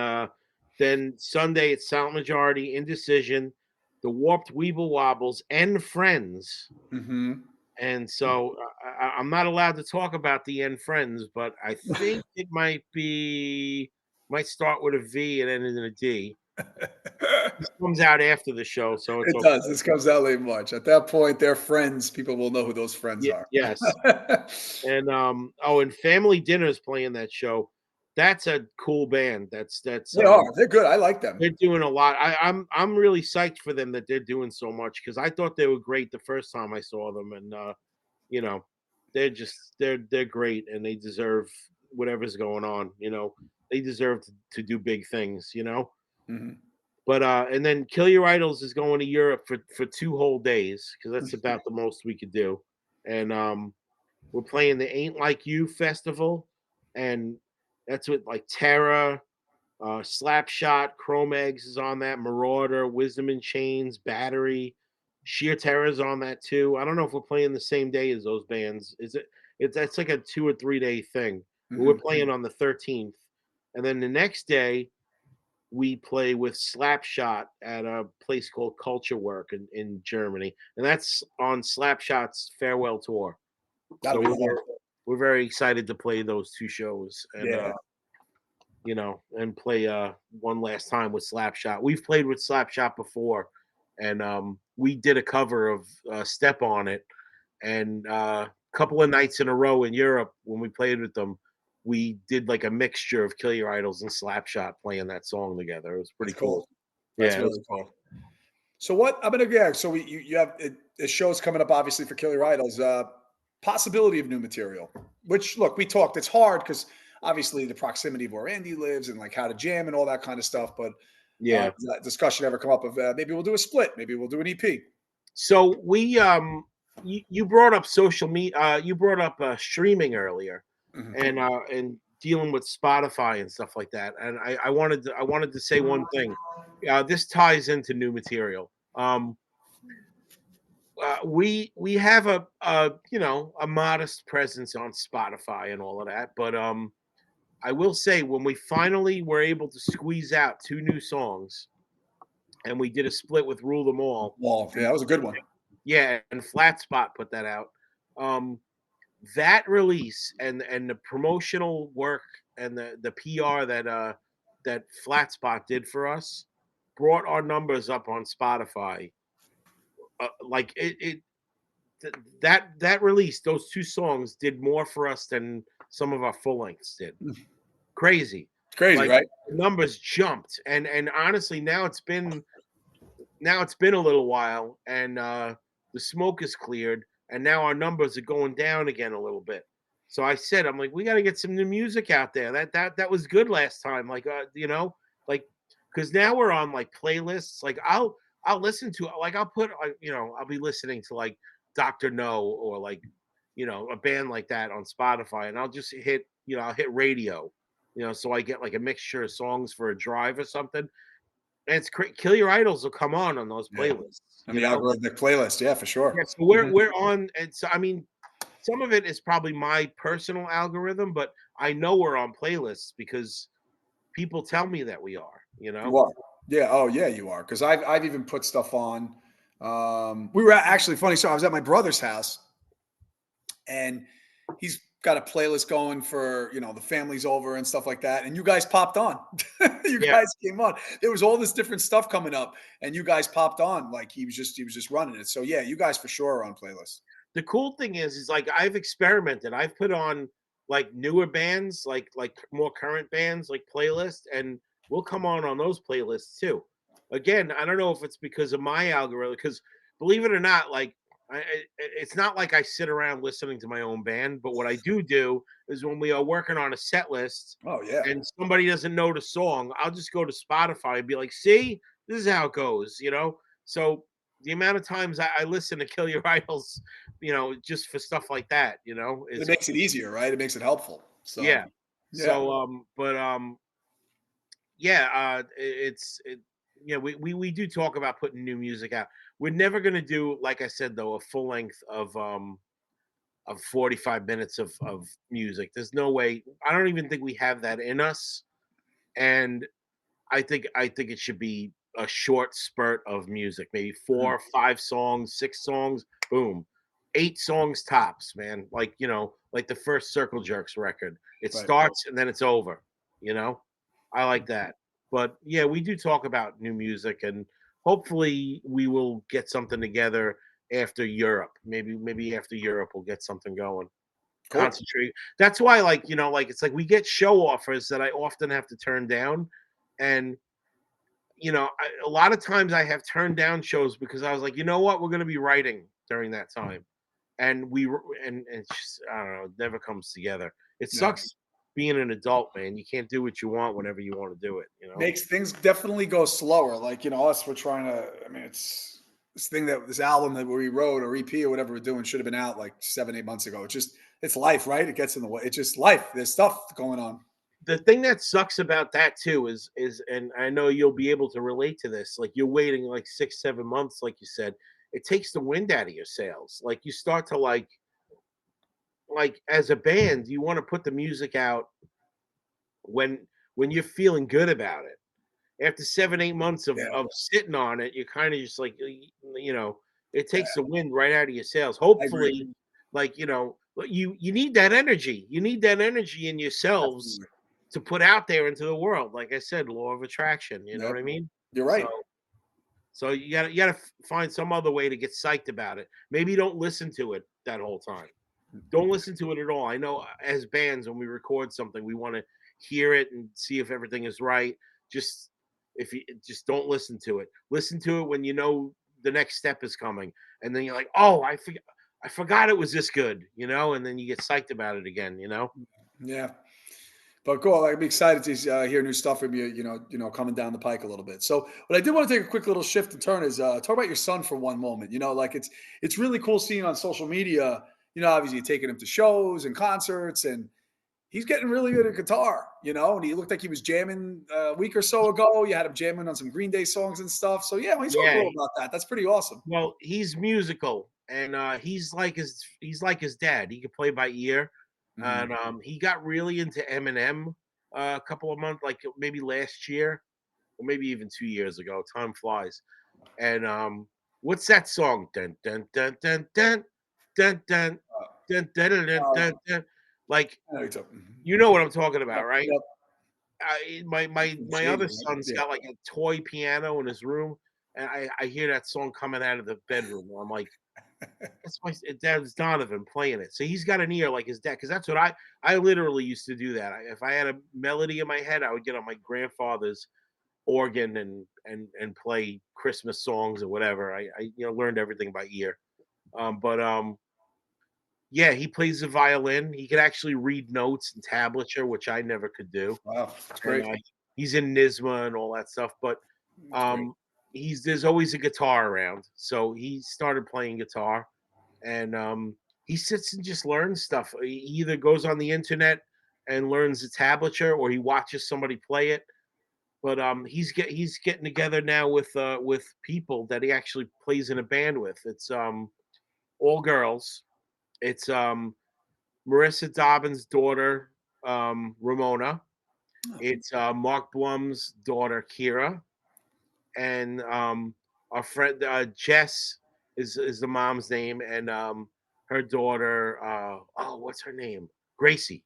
[SPEAKER 2] then Sunday it's Silent Majority, Indecision, the Warped Weeble Wobbles, and Friends.
[SPEAKER 1] Hmm.
[SPEAKER 2] And so I'm not allowed to talk about the end Friends, but I think it might start with a V and end in a D. This comes out after the show, so it's
[SPEAKER 1] It
[SPEAKER 2] okay.
[SPEAKER 1] does. This comes out late March. At that point, they're friends. People will know who those friends are.
[SPEAKER 2] Yes. And and Family Dinner's playing that show. That's a cool band. That's
[SPEAKER 1] They are. They're good. I like them.
[SPEAKER 2] they're doing a lot. I'm really psyched for them that they're doing so much because I thought they were great the first time I saw them, and you know, they're great and they deserve whatever's going on. They deserve to do big things.
[SPEAKER 1] Mhm.
[SPEAKER 2] But and then Kill Your Idols is going to Europe for 2 whole days because that's about the most we could do, and we're playing the Ain't Like You festival, and that's with like Terra. Slapshot, Chrome Eggs is on that. Marauder, Wisdom in Chains, Battery, Sheer Terror's on that too. I don't know if we're playing the same day as those bands. Is it? That's like a 2 or 3 day thing. We're
[SPEAKER 1] Mhm.
[SPEAKER 2] playing on the 13th, and then the next day we play with Slapshot at a place called Culture Work in Germany, and that's on Slapshot's farewell tour.
[SPEAKER 1] That'll
[SPEAKER 2] So
[SPEAKER 1] be fun.
[SPEAKER 2] we're very excited to play those two shows, and
[SPEAKER 1] Yeah.
[SPEAKER 2] and play one last time with Slapshot. We've played with Slapshot before, and we did a cover of Step on It, and a couple of nights in a row in Europe when we played with them, we did like a mixture of Kill Your Idols and Slapshot playing that song together. It was pretty
[SPEAKER 1] That's
[SPEAKER 2] cool.
[SPEAKER 1] cool. That's
[SPEAKER 2] Yeah, it
[SPEAKER 1] really
[SPEAKER 2] was fun.
[SPEAKER 1] cool. So what I'm gonna yeah, so you have a show's coming up obviously for Kill Your Idols. Possibility of new material. Which look, we talked. It's hard because obviously the proximity of where Andy lives and like how to jam and all that kind of stuff. But
[SPEAKER 2] Yeah.
[SPEAKER 1] does that discussion ever come up of maybe we'll do a split, maybe we'll do an EP.
[SPEAKER 2] So you brought up social media. You brought up streaming earlier,
[SPEAKER 1] Mhm.
[SPEAKER 2] and dealing with Spotify and stuff like that. And I wanted to say one thing. This ties into new material. We have a modest presence on Spotify and all of that, but I will say when we finally were able to squeeze out two new songs, and we did a split with Rule Them All.
[SPEAKER 1] Well, yeah, that was a good one.
[SPEAKER 2] Yeah, and Flat Spot put that out. Um, that release and the promotional work and the PR that Flat Spot did for us brought our numbers up on Spotify. Like that release, those two songs did more for us than some of our full lengths did. Crazy,
[SPEAKER 1] It's crazy,
[SPEAKER 2] like
[SPEAKER 1] right?
[SPEAKER 2] numbers jumped, and honestly, now it's been a little while, and the smoke is cleared, and now our numbers are going down again a little bit. So I said, I'm like, we got to get some new music out there. That was good last time, like because now we're on like playlists. Like I'll listen to like I'll put like I'll be listening to like Doctor No or like a band like that on Spotify, and I'll just I'll hit radio, so I get like a mixture of songs for a drive or something. And it's great. Kill Your Idols will come on those
[SPEAKER 1] Yeah.
[SPEAKER 2] playlists,
[SPEAKER 1] And the algorithmic playlist, yeah, for
[SPEAKER 2] Yeah,
[SPEAKER 1] sure.
[SPEAKER 2] so we're
[SPEAKER 1] Mhm.
[SPEAKER 2] we're on, and so I mean, some of it is probably my personal algorithm, but I know we're on playlists because people tell me that we are.
[SPEAKER 1] You are. Yeah. Oh, yeah, you are. Because I've even put stuff on. We were actually funny. So I was at my brother's house, and he's got a playlist going for the family's over and stuff like that. And you guys popped on. You
[SPEAKER 2] Yeah.
[SPEAKER 1] guys came on. There was all this different stuff coming up, and you guys popped on. Like he was just running it. So yeah, you guys for sure are on playlists.
[SPEAKER 2] The cool thing is like I've experimented. I've put on like newer bands, like more current bands, like playlists, and we'll come on those playlists too. Again, I don't know if it's because of my algorithm, because believe it or not, like it's not like I sit around listening to my own band, but what I do is when we are working on a set list
[SPEAKER 1] Oh yeah.
[SPEAKER 2] and somebody doesn't know the song, I'll just go to Spotify and be like, "See, this is how it goes." So the amount of times I listen to Kill Your Idols, just for stuff like that,
[SPEAKER 1] It
[SPEAKER 2] is
[SPEAKER 1] makes it easier, right? It makes it helpful. So
[SPEAKER 2] yeah.
[SPEAKER 1] yeah.
[SPEAKER 2] So, but yeah, we do talk about putting new music out. We're never gonna do, like I said though, a full length of 45 minutes of music. There's no way. I don't even think we have that in us, and I think it should be a short spurt of music, maybe
[SPEAKER 1] Mhm.
[SPEAKER 2] 4, 5 songs, 6 songs, boom, 8 songs tops, man. Like the first Circle Jerks record. It
[SPEAKER 1] Right.
[SPEAKER 2] starts and then it's over. You know, I like that. But yeah, we do talk about new music, and hopefully we will get something together after Europe. Maybe after Europe we'll get something going.
[SPEAKER 1] Cool.
[SPEAKER 2] Concentrate. That's why, like it's like we get show offers that I often have to turn down, and a lot of times I have turned down shows because I was like, you know what, we're going to be writing during that time, and and it's just, I don't know, it never comes together. It
[SPEAKER 1] Yeah.
[SPEAKER 2] sucks being an adult, man. You can't do what you want whenever you want to do it.
[SPEAKER 1] Makes things definitely go slower. Like, us, we're trying to, I mean, it's this album that we wrote or EP or whatever we're doing should have been out like 7, 8 months ago. It's life, right? It gets in the way. It's just life. There's stuff going on.
[SPEAKER 2] The thing that sucks about that too is, and I know you'll be able to relate to this. Like you're waiting like 6, 7 months, like you said. it takes the wind out of your sails. Like you start to like as a band, you want to put the music out when you're feeling good about it. After 7, 8 months of
[SPEAKER 1] Yeah,
[SPEAKER 2] sitting on it, you're kind of just like you know, it
[SPEAKER 1] yeah,
[SPEAKER 2] takes the wind right out of your sails.
[SPEAKER 1] I agree.
[SPEAKER 2] Hopefully, like but you need that energy. You need that energy in yourselves
[SPEAKER 1] Absolutely.
[SPEAKER 2] to put out there into the world. Like I said, law of attraction. You know
[SPEAKER 1] Yep,
[SPEAKER 2] what I mean?
[SPEAKER 1] you're
[SPEAKER 2] So
[SPEAKER 1] right.
[SPEAKER 2] you gotta find some other way to get psyched about it. Maybe don't listen to it that whole time. Don't listen to it at all. I know as bands, when we record something, we want to hear it and see if everything is right. Just if you just don't listen to it. Listen to it when you know the next step is coming, and then you're like, "Oh, I forgot it was this good," and then you get psyched about it again.
[SPEAKER 1] Yeah. But cool. I'd be excited to hear new stuff from you. Coming down the pike a little bit. So, what I did want to take a quick little shift and turn is talk about your son for one moment. Like it's really cool seeing on social media. Obviously you're taking him to shows and concerts, and he's getting really good at guitar. And he looked like he was jamming a week or so ago. You had him jamming on some Green Day songs and stuff. So yeah, we talk a
[SPEAKER 2] Yeah.
[SPEAKER 1] little about that. That's pretty awesome.
[SPEAKER 2] Well, he's musical, and he's like his dad. He can play by ear,
[SPEAKER 1] Mhm.
[SPEAKER 2] and he got really into Eminem a couple of months, like maybe last year, or maybe even 2 years ago. Time flies. And what's that song? Dun dun dun dun dun dun dun dun dun dun dun
[SPEAKER 1] Uh,
[SPEAKER 2] dun. dun. Like
[SPEAKER 1] I know you're talking.
[SPEAKER 2] you know what I'm talking
[SPEAKER 1] Yep,
[SPEAKER 2] about, right?
[SPEAKER 1] yep.
[SPEAKER 2] My
[SPEAKER 1] Shady,
[SPEAKER 2] other
[SPEAKER 1] right?
[SPEAKER 2] son's
[SPEAKER 1] Yeah.
[SPEAKER 2] got like a toy piano in his room, and I hear that song coming out of the bedroom. I'm like, that's my dad's Donovan playing it. So he's got an ear like his dad, because that's what I literally used to do that. If I had a melody in my head, I would get on my grandfather's organ and play Christmas songs or whatever. I learned everything by ear. But yeah, he plays the violin. He could actually read notes and tablature, which I never could do.
[SPEAKER 1] Wow, that's
[SPEAKER 2] And
[SPEAKER 1] great.
[SPEAKER 2] he's in NISMA and all that stuff. But
[SPEAKER 1] That's great.
[SPEAKER 2] um, there's always a guitar around, so he started playing guitar, and he sits and just learns stuff. He either goes on the internet and learns the tablature, or he watches somebody play it. But he's getting together now with people that he actually plays in a band with. It's all girls. It's Marissa Dobbins' daughter, Ramona.
[SPEAKER 1] Oh,
[SPEAKER 2] It's Mark Blum's daughter, Kira, and our friend Jess is the mom's name, and her daughter. Oh, what's her name? Gracie.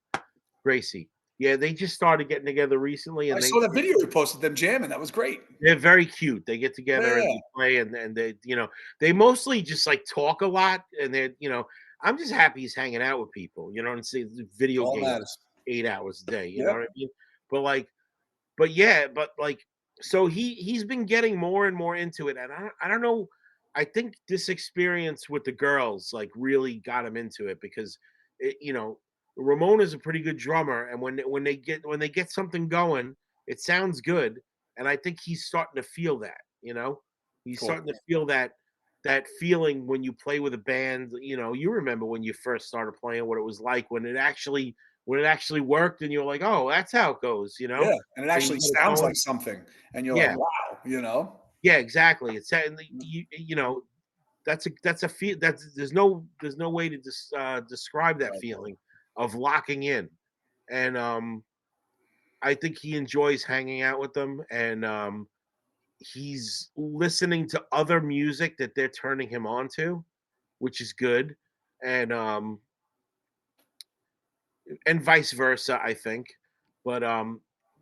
[SPEAKER 2] Gracie. Yeah, they just started getting together recently,
[SPEAKER 1] I
[SPEAKER 2] and
[SPEAKER 1] saw that video you posted them jamming. That was great.
[SPEAKER 2] they're very cute. They get together and
[SPEAKER 1] Yeah.
[SPEAKER 2] they play, and they mostly just like talk a lot, and I'm just happy he's hanging out with people, and see
[SPEAKER 1] That's
[SPEAKER 2] video
[SPEAKER 1] all that
[SPEAKER 2] games
[SPEAKER 1] matters.
[SPEAKER 2] 8 hours a day. You know
[SPEAKER 1] Yep.
[SPEAKER 2] what I mean? But like, but yeah, but like, so he's been getting more and more into it, and I don't know. I think this experience with the girls like really got him into it, because Ramona's a pretty good drummer, and when they get something going, it sounds good, and I think he's starting to feel that. He's
[SPEAKER 1] Cool.
[SPEAKER 2] starting to feel that feeling when you play with a band. You remember when you first started playing, what it was like when it actually worked, and you're like, oh, that's how it goes.
[SPEAKER 1] Yeah, and it
[SPEAKER 2] And you
[SPEAKER 1] actually
[SPEAKER 2] get it
[SPEAKER 1] sounds like
[SPEAKER 2] going.
[SPEAKER 1] something, and you're like,
[SPEAKER 2] Yeah,
[SPEAKER 1] "Wow."
[SPEAKER 2] yeah, exactly. It's and that's a feel. There's no way to describe that
[SPEAKER 1] Right.
[SPEAKER 2] feeling of locking in. And I think he enjoys hanging out with them, and he's listening to other music that they're turning him on to, which is good. And vice versa, I think. But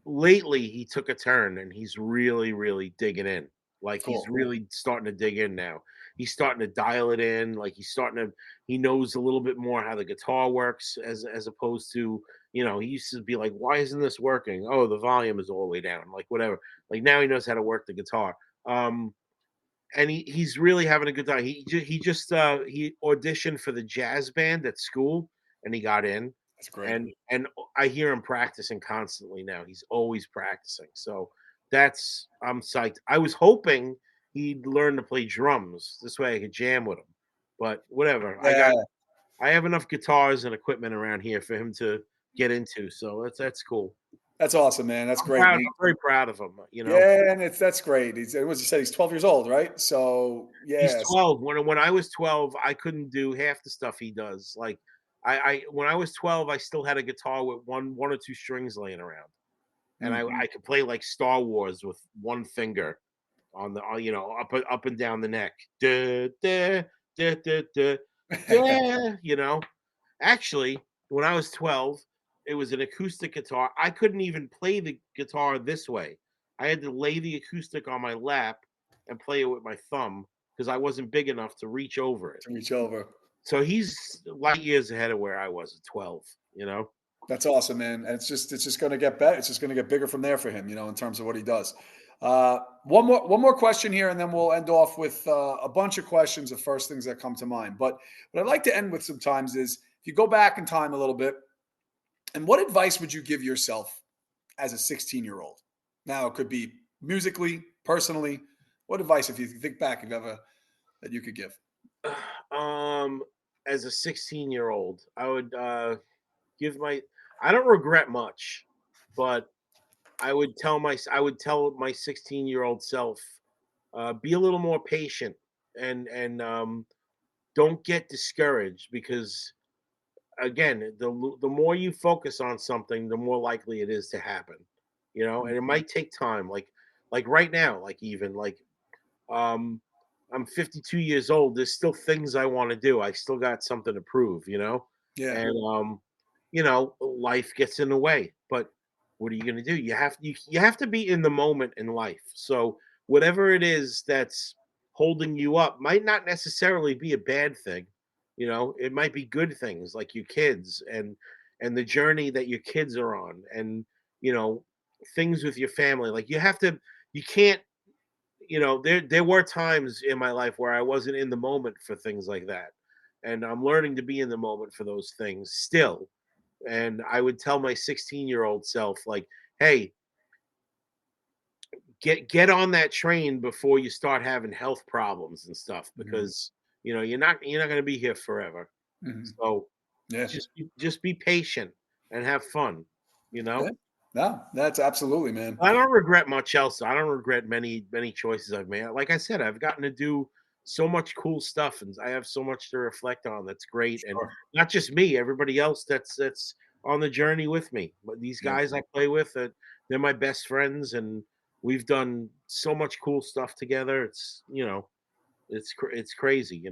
[SPEAKER 2] lately he took a turn, and he's really, really digging in. Like he's
[SPEAKER 1] Cool.
[SPEAKER 2] really starting to dig in now. He's starting to dial it in. Like he knows a little bit more how the guitar works, as opposed to, he used to be like, why isn't this working? Oh, the volume is all the way down. Like whatever. Like now he knows how to work the guitar. And he's really having a good time. He auditioned for the jazz band at school, and he got in.
[SPEAKER 1] That's great.
[SPEAKER 2] And I hear him practicing constantly now. He's always practicing. So I'm psyched. I was hoping he'd learn to play drums. This way I could jam with him. But whatever.
[SPEAKER 1] Yeah.
[SPEAKER 2] I have enough guitars and equipment around here for him to get into. So that's cool.
[SPEAKER 1] That's awesome, man. That's great.
[SPEAKER 2] I'm very proud of him.
[SPEAKER 1] Yeah, and that's great. He's what you said. He's 12 years old, right? So
[SPEAKER 2] He's
[SPEAKER 1] yes,
[SPEAKER 2] 12. When I was 12, I couldn't do half the stuff he does. Like I when I was 12, I still had a guitar with one or two strings laying around, and
[SPEAKER 1] Mhm.
[SPEAKER 2] I could play like Star Wars with one finger up and down the neck. Da, da, da, da, da, da, Actually, when I was 12, it was an acoustic guitar. I couldn't even play the guitar this way. I had to lay the acoustic on my lap and play it with my thumb because I wasn't big enough to reach over it.
[SPEAKER 1] To reach over.
[SPEAKER 2] So he's light years ahead of where I was at 12.
[SPEAKER 1] That's awesome, man. And it's just going to get better. It's just going to get bigger from there for him, in terms of what he does. One more question here, and then we'll end off with a bunch of questions of first things that come to mind. But what I'd like to end with sometimes is if you go back in time a little bit, and what advice would you give yourself as a 16-year-old? Now it could be musically, personally. What advice, if you think back, if you ever that you could give?
[SPEAKER 2] Um, as a 16-year-old, I would give my. I don't regret much, but I would tell my 16-year-old self, be a little more patient and don't get discouraged because again, the more you focus on something, the more likely it is to happen. And it
[SPEAKER 1] Mhm.
[SPEAKER 2] might take time. Like right now, um, I'm 52 years old. There's still things I want to do. I still got something to prove.
[SPEAKER 1] Yeah.
[SPEAKER 2] And life gets in the way. But what are you going to do? You have to be in the moment in life. So whatever it is that's holding you up might not necessarily be a bad thing. It might be good things like your kids and the journey that your kids are on, and you know things with your family. Like you can't there were times in my life where I wasn't in the moment for things like that. And I'm learning to be in the moment for those things still. And I would tell my 16-year-old self, like, hey, get on that train before you start having health problems and stuff,
[SPEAKER 1] Mhm.
[SPEAKER 2] because you're not going to be here forever.
[SPEAKER 1] Mhm.
[SPEAKER 2] So
[SPEAKER 1] Yeah.
[SPEAKER 2] just be patient and have fun, you
[SPEAKER 1] Yeah.
[SPEAKER 2] know?
[SPEAKER 1] No, that's absolutely, man.
[SPEAKER 2] I don't regret much else. I don't regret many choices I've made. Like I said, I've gotten to do so much cool stuff, and I have so much to reflect on. That's great, and
[SPEAKER 1] Sure.
[SPEAKER 2] not just me. Everybody else that's on the journey with me. But these
[SPEAKER 1] Yeah.
[SPEAKER 2] guys I play with, they're my best friends, and we've done so much cool stuff together. It's crazy.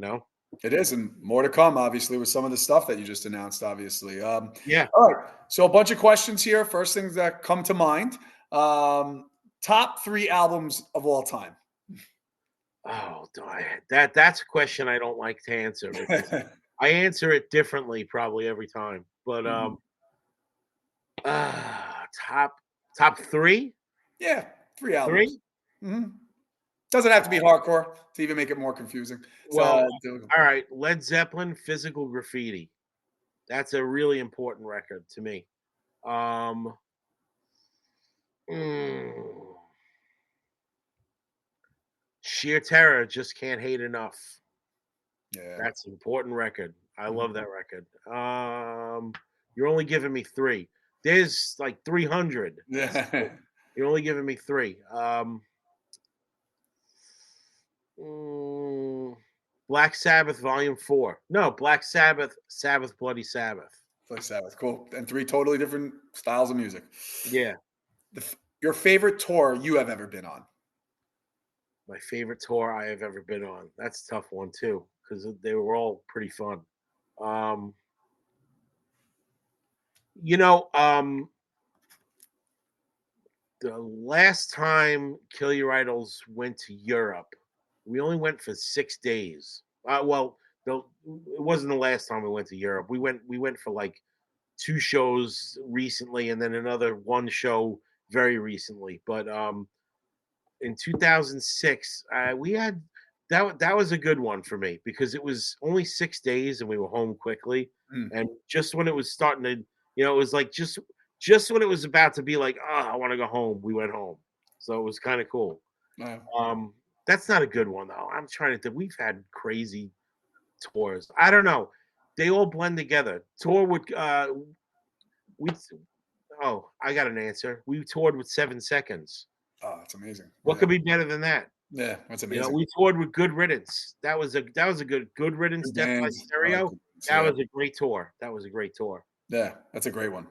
[SPEAKER 1] It is, and more to come, obviously, with some of the stuff that you just announced, obviously.
[SPEAKER 2] Yeah.
[SPEAKER 1] All right. So a bunch of questions here. First things that come to mind. Um, Top three albums of all time.
[SPEAKER 2] Oh, that's a question I don't like to answer because I answer it differently probably every time. But
[SPEAKER 1] Mhm.
[SPEAKER 2] top three,
[SPEAKER 1] Yeah, three albums.
[SPEAKER 2] three.
[SPEAKER 1] Hmm. Doesn't have to be hardcore to even make it more confusing.
[SPEAKER 2] Well, all right. Led Zeppelin, Physical Graffiti. That's a really important record to me. Um, mm, Sheer Terror, just can't hate enough.
[SPEAKER 1] Yeah.
[SPEAKER 2] That's an important record. I love
[SPEAKER 1] Mhm.
[SPEAKER 2] that record. You're only giving me three. There's like 300.
[SPEAKER 1] Yeah.
[SPEAKER 2] You're only giving me three. Mm, Black Sabbath Volume 4. No, Black Sabbath, Sabbath Bloody Sabbath.
[SPEAKER 1] Black Sabbath. Cool. And three totally different styles of music.
[SPEAKER 2] Yeah,
[SPEAKER 1] Your favorite tour you have ever been on?
[SPEAKER 2] my favorite tour I have ever been on. That's a tough one too, because they were all pretty fun. Um, you know, the last time Kill Your Idols went to Europe, we only went for 6 days. Well, it wasn't the last time we went to Europe. We went for like two shows recently, and then another one show very recently. But in 2006, we had that was a good one for me because it was only 6 days and we were home quickly.
[SPEAKER 1] Mm.
[SPEAKER 2] And just when it was starting to, it was like just when it was about to be like, oh, I want to go home, we went home. So it was kind of cool.
[SPEAKER 1] Wow.
[SPEAKER 2] Um, that's not a good one though. I'm trying to think. We've had crazy tours. I don't know. They all blend together. Tour with we Oh, I got an answer. We toured with 7 Seconds.
[SPEAKER 1] Oh, that's amazing.
[SPEAKER 2] What
[SPEAKER 1] Yeah.
[SPEAKER 2] could be better than that?
[SPEAKER 1] Yeah, that's
[SPEAKER 2] You know,
[SPEAKER 1] amazing.
[SPEAKER 2] we toured with Good Riddance. That was a Good Riddance,
[SPEAKER 1] Good
[SPEAKER 2] Death by
[SPEAKER 1] bands. I like
[SPEAKER 2] Stereo.
[SPEAKER 1] good bands,
[SPEAKER 2] That
[SPEAKER 1] yeah.
[SPEAKER 2] was a great tour. That was a great tour.
[SPEAKER 1] Yeah, that's a great one.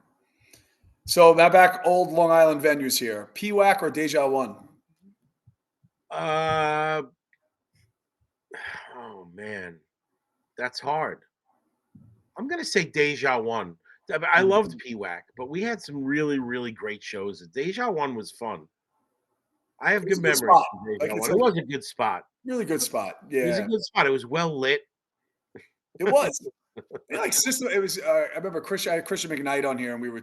[SPEAKER 1] So now back old Long Island venues here. PWAC or Deja One?
[SPEAKER 2] Uh, oh man, that's hard. I'm gonna say Deja One. I loved
[SPEAKER 1] Mhm.
[SPEAKER 2] PWAC, but we had some really, really great shows. Deja One was fun. I have
[SPEAKER 1] It was
[SPEAKER 2] good
[SPEAKER 1] a good
[SPEAKER 2] memories
[SPEAKER 1] spot.
[SPEAKER 2] from
[SPEAKER 1] Like,
[SPEAKER 2] Deja
[SPEAKER 1] it's
[SPEAKER 2] One. It
[SPEAKER 1] like
[SPEAKER 2] was a good spot.
[SPEAKER 1] really good spot.
[SPEAKER 2] It was a
[SPEAKER 1] Yeah,
[SPEAKER 2] good spot. It was well lit.
[SPEAKER 1] it was. Yeah, like system. It was. I remember I had Christian McKnight on here, and we were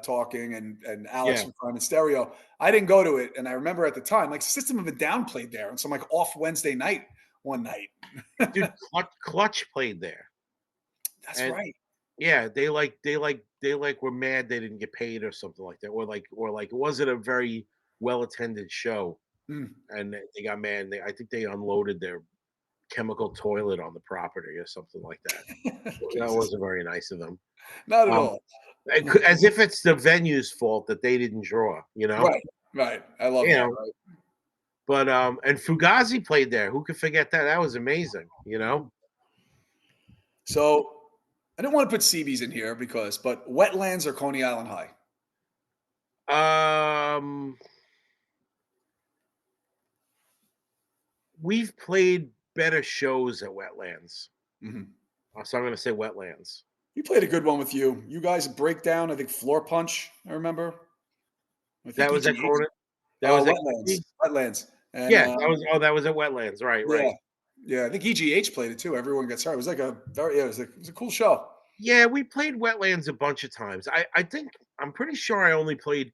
[SPEAKER 1] talking, and Alex
[SPEAKER 2] Yeah,
[SPEAKER 1] from Crime and Stereo. I didn't go to it, and I remember at the time, like System of a Down played there, and so I'm like off Wednesday night one night.
[SPEAKER 2] dude, Clutch played there,
[SPEAKER 1] That's
[SPEAKER 2] and
[SPEAKER 1] right.
[SPEAKER 2] yeah, they were mad they didn't get paid or something like that, or like it wasn't a very well attended show,
[SPEAKER 1] Mm.
[SPEAKER 2] and they got mad. And I think they unloaded their chemical toilet on the property or something like that. That
[SPEAKER 1] Jesus,
[SPEAKER 2] wasn't very nice of them.
[SPEAKER 1] not at
[SPEAKER 2] Um,
[SPEAKER 1] all.
[SPEAKER 2] as if it's the venue's fault that they didn't draw, you know?
[SPEAKER 1] Right, right. I love
[SPEAKER 2] You
[SPEAKER 1] that.
[SPEAKER 2] know,
[SPEAKER 1] Right.
[SPEAKER 2] but and Fugazi played there. Who could forget that? That was amazing, you know?
[SPEAKER 1] Mhm. So I didn't want to put CBs in here but Wetlands or Coney Island High.
[SPEAKER 2] Um, we've played better shows at Wetlands.
[SPEAKER 1] Mhm.
[SPEAKER 2] So I'm gonna say Wetlands.
[SPEAKER 1] We played a good one with you. You guys breakdown. I think Floor Punch. I remember. I think
[SPEAKER 2] That was at
[SPEAKER 1] EGH.
[SPEAKER 2] Conan. That was at
[SPEAKER 1] Wetlands.
[SPEAKER 2] Conan?
[SPEAKER 1] Wetlands. And
[SPEAKER 2] Yeah, that was at Wetlands. Right,
[SPEAKER 1] yeah,
[SPEAKER 2] right.
[SPEAKER 1] yeah. I think EGH played it too. Everyone gets hurt. It was like a very yeah. It was a cool show.
[SPEAKER 2] Yeah, we played Wetlands a bunch of times. I think I'm pretty sure I only played.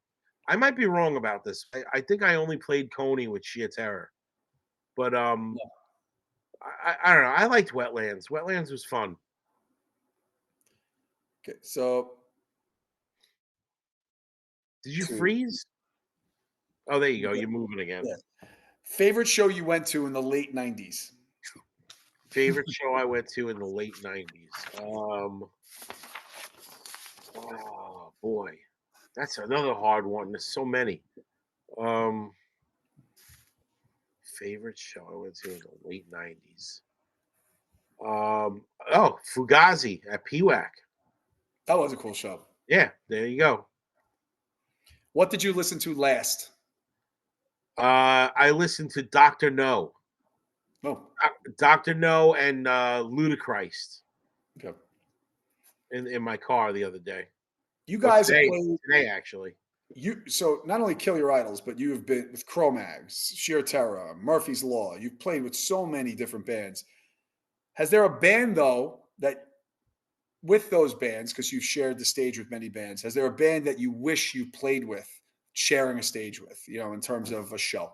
[SPEAKER 2] I might be wrong about this. I think I only played Coney with Sheer Terror, but
[SPEAKER 1] Yeah.
[SPEAKER 2] I don't know. I liked Wetlands. Wetlands was fun.
[SPEAKER 1] Okay, so
[SPEAKER 2] Did you
[SPEAKER 1] two.
[SPEAKER 2] freeze? Oh, there you go. You're moving again.
[SPEAKER 1] Yeah. Favorite show you went to in the late '90s?
[SPEAKER 2] Favorite show I went to in the late '90s. Oh boy, that's another hard one. There's so many. Um, favorite show I went to in the late '90s. Oh, Fugazi at PWAC.
[SPEAKER 1] That was a cool show.
[SPEAKER 2] Yeah, there you go.
[SPEAKER 1] What did you listen to last?
[SPEAKER 2] I listened to Doctor No,
[SPEAKER 1] Oh,
[SPEAKER 2] Doctor No, and Ludacris
[SPEAKER 1] okay.
[SPEAKER 2] in my car the other day.
[SPEAKER 1] You
[SPEAKER 2] Or
[SPEAKER 1] guys have played
[SPEAKER 2] today actually.
[SPEAKER 1] you so not only Kill Your Idols, but you have been with Cro-Mags, Sheer Terror, Murphy's Law. You've played with so many different bands. Has there a band though that with those bands, because you've shared the stage with many bands, has there a band that you wish you played with, sharing a stage with, in terms of a show?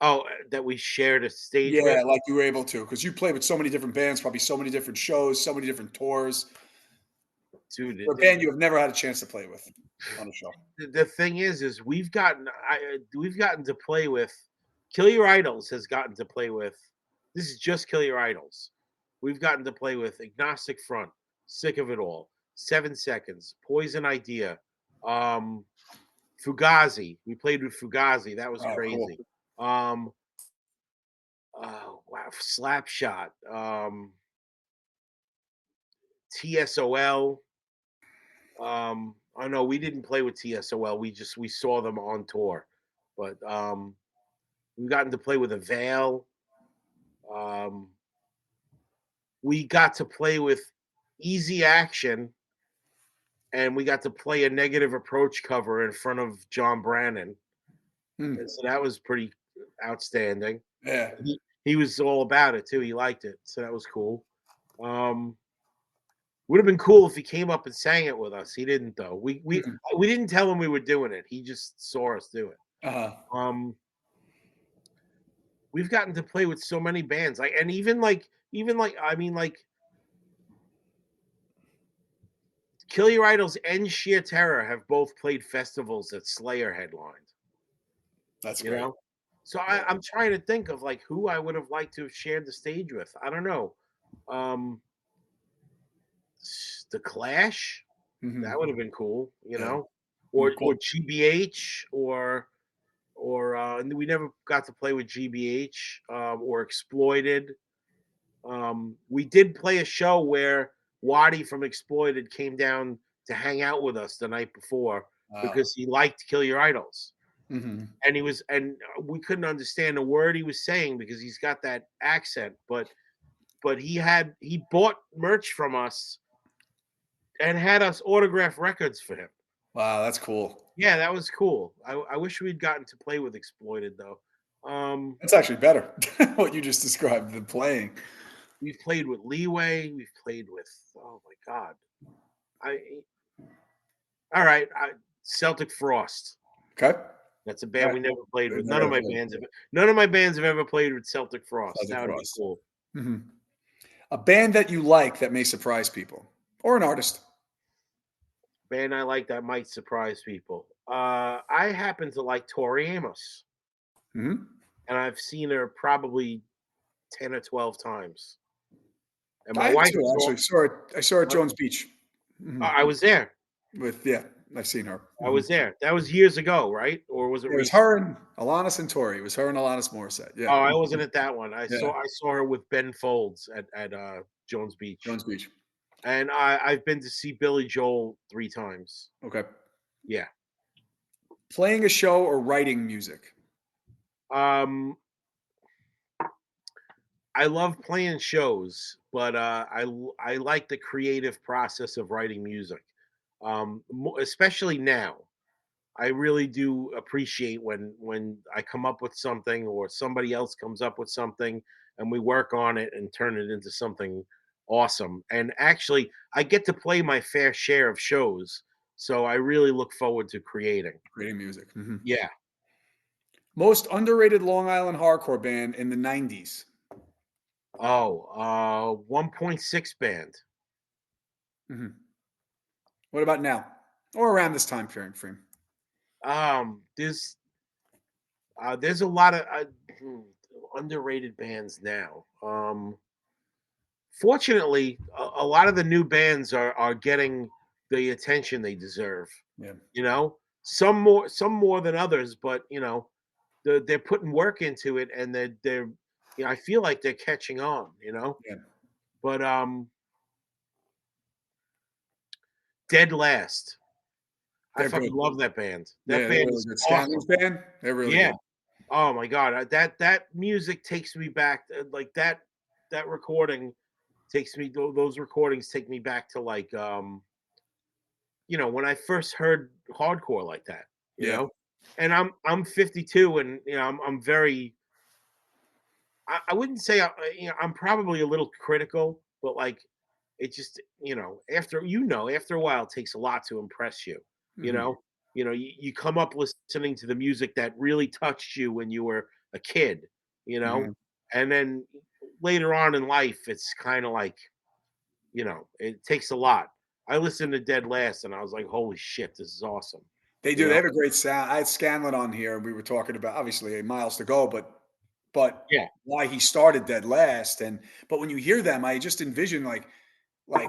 [SPEAKER 2] Oh, that we shared a stage with.
[SPEAKER 1] Yeah, like you were able to, because you played with so many different bands, probably so many different shows, so many different tours.
[SPEAKER 2] Dude,
[SPEAKER 1] Or a band you have never had a chance to play with on a show.
[SPEAKER 2] the thing is we've gotten to play with Kill Your Idols has gotten to play with. This is just Kill Your Idols. We've gotten to play with Agnostic Front, Sick of It All, 7 Seconds, Poison Idea, um, Fugazi. We played with Fugazi. That was
[SPEAKER 1] Oh, cool.
[SPEAKER 2] crazy. Um, oh wow, Slapshot, TSOL. Oh no, we didn't play with TSOL. We saw them on tour, but we've gotten to play with a Veil. Um, we got to play with Easy Action, and we got to play a Negative Approach cover in front of John Brannon,
[SPEAKER 1] Hmm.
[SPEAKER 2] and so that was pretty outstanding.
[SPEAKER 1] Yeah.
[SPEAKER 2] He was all about it too. He liked it, so that was cool. Um, would have been cool if he came up and sang it with us. He didn't though.
[SPEAKER 1] Mhm.
[SPEAKER 2] We didn't tell him we were doing it. He just saw us do it.
[SPEAKER 1] Uh-huh.
[SPEAKER 2] Um, we've gotten to play with so many bands, like, and even like I mean, like Kill Your Idols and Sheer Terror have both played festivals that Slayer headlined.
[SPEAKER 1] That's
[SPEAKER 2] You
[SPEAKER 1] great.
[SPEAKER 2] know, so
[SPEAKER 1] Yeah.
[SPEAKER 2] I'm trying to think of like who I would have liked to have shared the stage with. I don't know. Um, the Clash, that
[SPEAKER 1] Mhm.
[SPEAKER 2] would have been cool. You
[SPEAKER 1] Yeah.
[SPEAKER 2] know. or GBH or and we never got to play with GBH or Exploited. We did play a show where Waddy from Exploited came down to hang out with us the night before
[SPEAKER 1] Wow.
[SPEAKER 2] because he liked Kill Your Idols.
[SPEAKER 1] Hmm.
[SPEAKER 2] And we couldn't understand a word he was saying because he's got that accent, but he bought merch from us and had us autograph records for him.
[SPEAKER 1] Wow, that's cool.
[SPEAKER 2] Yeah, that was cool. I wish we'd gotten to play with Exploited though.
[SPEAKER 1] That's actually better. What you just described, the playing.
[SPEAKER 2] We've played with Leeway. We've played with, oh my god, I all right, Celtic Frost.
[SPEAKER 1] Okay.
[SPEAKER 2] That's a band
[SPEAKER 1] Right.
[SPEAKER 2] we never played with.
[SPEAKER 1] Never
[SPEAKER 2] None of my bands have ever played with Celtic Frost.
[SPEAKER 1] Celtic
[SPEAKER 2] That would be
[SPEAKER 1] Frost.
[SPEAKER 2] cool.
[SPEAKER 1] Hmm. A band that you like that may surprise people, or an artist.
[SPEAKER 2] Band I like that might surprise people. I happen to like Tori Amos,
[SPEAKER 1] Hmm.
[SPEAKER 2] and I've seen her probably 10 or 12 times. And my
[SPEAKER 1] I have
[SPEAKER 2] wife
[SPEAKER 1] too,
[SPEAKER 2] saw
[SPEAKER 1] actually. I saw her at Jones Beach. Hmm.
[SPEAKER 2] I was there.
[SPEAKER 1] Yeah, I've seen her.
[SPEAKER 2] I
[SPEAKER 1] Hmm.
[SPEAKER 2] was there. That was years ago, right? Or was it
[SPEAKER 1] It was
[SPEAKER 2] recent?
[SPEAKER 1] her and Alanis and Tori. It was her and Alanis Morissette. Yeah.
[SPEAKER 2] Oh, I wasn't at that one.
[SPEAKER 1] Yeah.
[SPEAKER 2] I saw her with Ben Folds at Jones Beach.
[SPEAKER 1] Jones Beach.
[SPEAKER 2] And I've been to see Billy Joel 3 times.
[SPEAKER 1] Okay.
[SPEAKER 2] Yeah.
[SPEAKER 1] Playing a show or writing music.
[SPEAKER 2] Um, I love playing shows, but I like the creative process of writing music. Especially now. I really do appreciate when I come up with something or somebody else comes up with something and we work on it and turn it into something awesome. And actually, I get to play my fair share of shows, so I really look forward to creating.
[SPEAKER 1] Creating music. Hmm.
[SPEAKER 2] Yeah.
[SPEAKER 1] Most underrated Long Island hardcore band in the 90s.
[SPEAKER 2] Oh, 1.6 band.
[SPEAKER 1] Hmm. What about now? Or around this time frame?
[SPEAKER 2] Um, there's there's a lot of hmm, underrated bands now. Fortunately, a lot of the new bands are getting the attention they deserve.
[SPEAKER 1] Yeah.
[SPEAKER 2] You know, some more than others, but you know, they're putting work into it, and they're you know, I feel like they're catching on. You know,
[SPEAKER 1] Yeah.
[SPEAKER 2] but Dead Last, I
[SPEAKER 1] They're
[SPEAKER 2] fucking
[SPEAKER 1] good.
[SPEAKER 2] love that band. That
[SPEAKER 1] Yeah, they're
[SPEAKER 2] band
[SPEAKER 1] really
[SPEAKER 2] is
[SPEAKER 1] good.
[SPEAKER 2] awesome.
[SPEAKER 1] Scanlon's band, they're really
[SPEAKER 2] Yeah.
[SPEAKER 1] good.
[SPEAKER 2] Oh my god, that music takes me back. Like that recording takes me. Those recordings take me back to like you know, when I first heard hardcore like that, you
[SPEAKER 1] Yeah.
[SPEAKER 2] know, and I'm 52, and you know, I'm very. I wouldn't say you know, I'm probably a little critical, but like it just you know after a while it takes a lot to impress you. You
[SPEAKER 1] Mhm.
[SPEAKER 2] know, you come up listening to the music that really touched you when you were a kid. You know,
[SPEAKER 1] Mhm.
[SPEAKER 2] and then later on in life, it's kind of like you know it takes a lot. I listened to Dead Last, and I was like, "Holy shit, this is awesome."
[SPEAKER 1] They
[SPEAKER 2] You
[SPEAKER 1] do, they
[SPEAKER 2] know?
[SPEAKER 1] have a great sound. I had Scanlon on here, and we were talking about obviously miles to go, but
[SPEAKER 2] Yeah,
[SPEAKER 1] why he started dead last, and but when you hear them, I just envision like I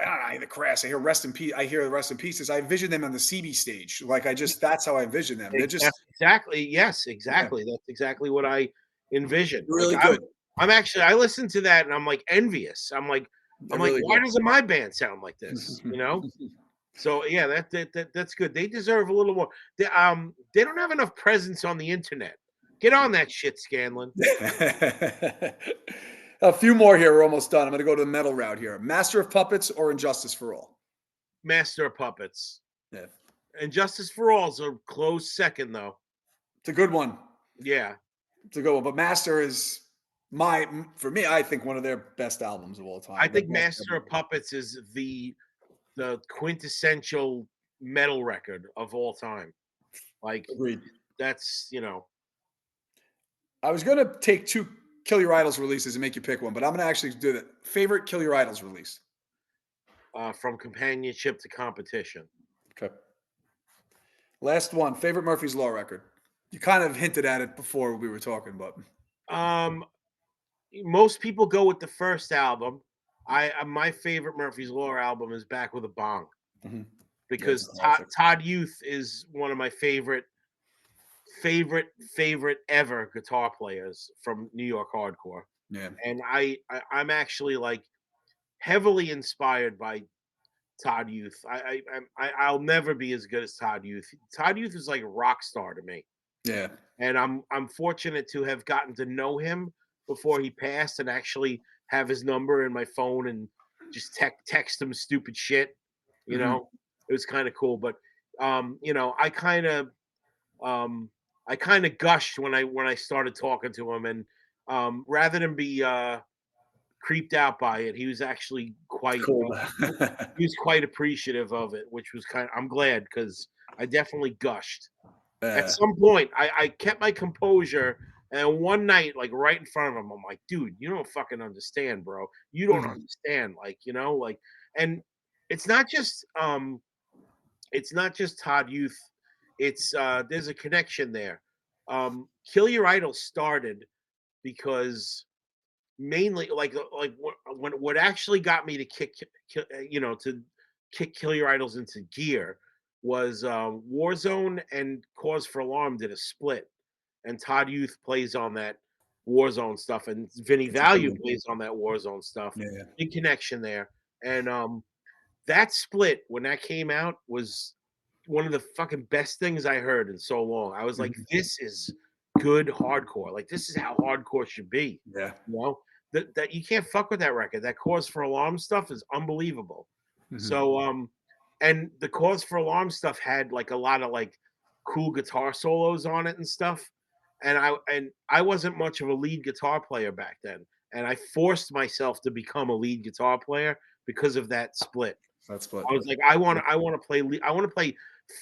[SPEAKER 1] don't know, I hear the Crass, I hear Rest in Peace, I hear the Rest in Pieces. I envision them on the CB stage. Like I just that's how I envision them. They're just
[SPEAKER 2] exactly. Yes,
[SPEAKER 1] yeah,
[SPEAKER 2] exactly. That's exactly what I envisioned.
[SPEAKER 1] they're
[SPEAKER 2] Like
[SPEAKER 1] really good.
[SPEAKER 2] I'm actually I listen to that and I'm like envious. I'm
[SPEAKER 1] They're
[SPEAKER 2] like,
[SPEAKER 1] really
[SPEAKER 2] why
[SPEAKER 1] good.
[SPEAKER 2] doesn't my band sound like this? You know? So yeah, that's good. They deserve a little more. They don't have enough presence on the internet. Get on that shit, Scanlon.
[SPEAKER 1] A few more here. We're almost done. I'm going to go to the metal route here. Master of Puppets or Injustice for All?
[SPEAKER 2] Master of Puppets.
[SPEAKER 1] Yeah,
[SPEAKER 2] And Justice for All's a close second though.
[SPEAKER 1] it's a good one.
[SPEAKER 2] Yeah.
[SPEAKER 1] It's a good one. But Master is for me. I think one of their best albums of all
[SPEAKER 2] I
[SPEAKER 1] time. Their
[SPEAKER 2] think
[SPEAKER 1] best
[SPEAKER 2] Master of
[SPEAKER 1] ever.
[SPEAKER 2] Puppets is the quintessential metal record of all time. Like
[SPEAKER 1] Agreed.
[SPEAKER 2] that's you know
[SPEAKER 1] I was going to take two Kill Your Idols releases and make you pick one, but I'm going to actually do the favorite Kill Your Idols release.
[SPEAKER 2] from companionship to competition.
[SPEAKER 1] Okay. Last one. Favorite Murphy's Law record. You kind of hinted at it before we were talking, but
[SPEAKER 2] Um, most people go with the first album. My favorite Murphy's Law album is Back with a Bong
[SPEAKER 1] mhm.
[SPEAKER 2] because
[SPEAKER 1] a classic.
[SPEAKER 2] Todd Youth is one of my favorite ever guitar players from New York hardcore.
[SPEAKER 1] Yeah.
[SPEAKER 2] And I'm actually like heavily inspired by Todd Youth. I'll never be as good as Todd Youth. Todd Youth is like a rock star to me.
[SPEAKER 1] Yeah.
[SPEAKER 2] And I'm fortunate to have gotten to know him before he passed and actually have his number in my phone and just text him stupid shit. You
[SPEAKER 1] Mhm.
[SPEAKER 2] know, it was kind of cool. But you know, I kind of gushed when I started talking to him, and rather than be creeped out by it, he was actually quite
[SPEAKER 1] Cool.
[SPEAKER 2] he was quite appreciative of it, which was I'm glad because I definitely gushed. At
[SPEAKER 1] Yeah.
[SPEAKER 2] some point, I kept my composure, and one night, like right in front of him, I'm like, dude, you don't fucking understand, bro. You don't
[SPEAKER 1] Mhm.
[SPEAKER 2] understand, like, you know, like, and it's not just Todd Youth. It's there's a connection there. Kill Your Idol started because mainly when what actually got me to kick Kill Your Idols into gear was Warzone and Cause for Alarm did a split, and Todd Youth plays on that Warzone stuff, and Vinny
[SPEAKER 1] It's a
[SPEAKER 2] Value
[SPEAKER 1] brilliant.
[SPEAKER 2] plays on that Warzone stuff.
[SPEAKER 1] Yeah.
[SPEAKER 2] Big connection there, and that split when that came out was one of the fucking best things I heard in so long. I was like,
[SPEAKER 1] Mhm.
[SPEAKER 2] this is good hardcore. Like this is how hardcore should be.
[SPEAKER 1] Yeah.
[SPEAKER 2] You know? That you can't fuck with that record. That Cause for Alarm stuff is unbelievable.
[SPEAKER 1] Mhm.
[SPEAKER 2] So and the Cause for Alarm stuff had like a lot of like cool guitar solos on it and stuff. And I wasn't much of a lead guitar player back then. And I forced myself to become a lead guitar player because of that split.
[SPEAKER 1] That's split.
[SPEAKER 2] I was like, I want to play I want to play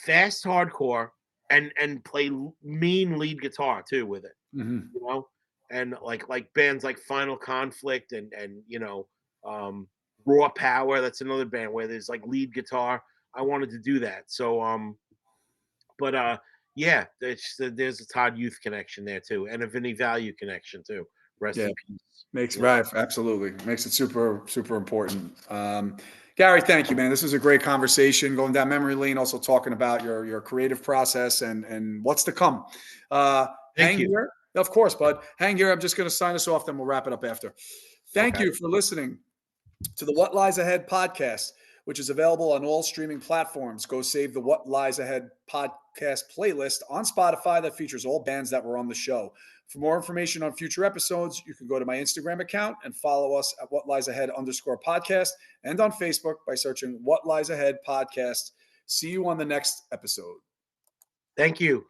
[SPEAKER 2] fast hardcore and play mean lead guitar too with it,
[SPEAKER 1] Mhm.
[SPEAKER 2] you know, and like bands like Final Conflict and you know, Raw Power. That's another band where there's like lead guitar. I wanted to do that, so but yeah, there's a Todd Youth connection there too, and a Vinny Value connection too. Rest
[SPEAKER 1] Yeah.
[SPEAKER 2] in peace.
[SPEAKER 1] Makes
[SPEAKER 2] You know?
[SPEAKER 1] right, absolutely. Makes it super, super important. Gary, thank you, man. This was a great conversation, going down memory lane, also talking about your creative process and what's to come.
[SPEAKER 2] Thank
[SPEAKER 1] Hang
[SPEAKER 2] you.
[SPEAKER 1] here, of course, bud. Hang here. I'm just going to sign us off, then we'll wrap it up after. Thank
[SPEAKER 2] Okay.
[SPEAKER 1] you for listening to the What Lies Ahead podcast, which is available on all streaming platforms. Go save the What Lies Ahead podcast playlist on Spotify that features all bands that were on the show. For more information on future episodes, you can go to my Instagram account and follow us at What Lies Ahead _podcast and on Facebook by searching What Lies Ahead podcast. See you on the next episode.
[SPEAKER 2] Thank you.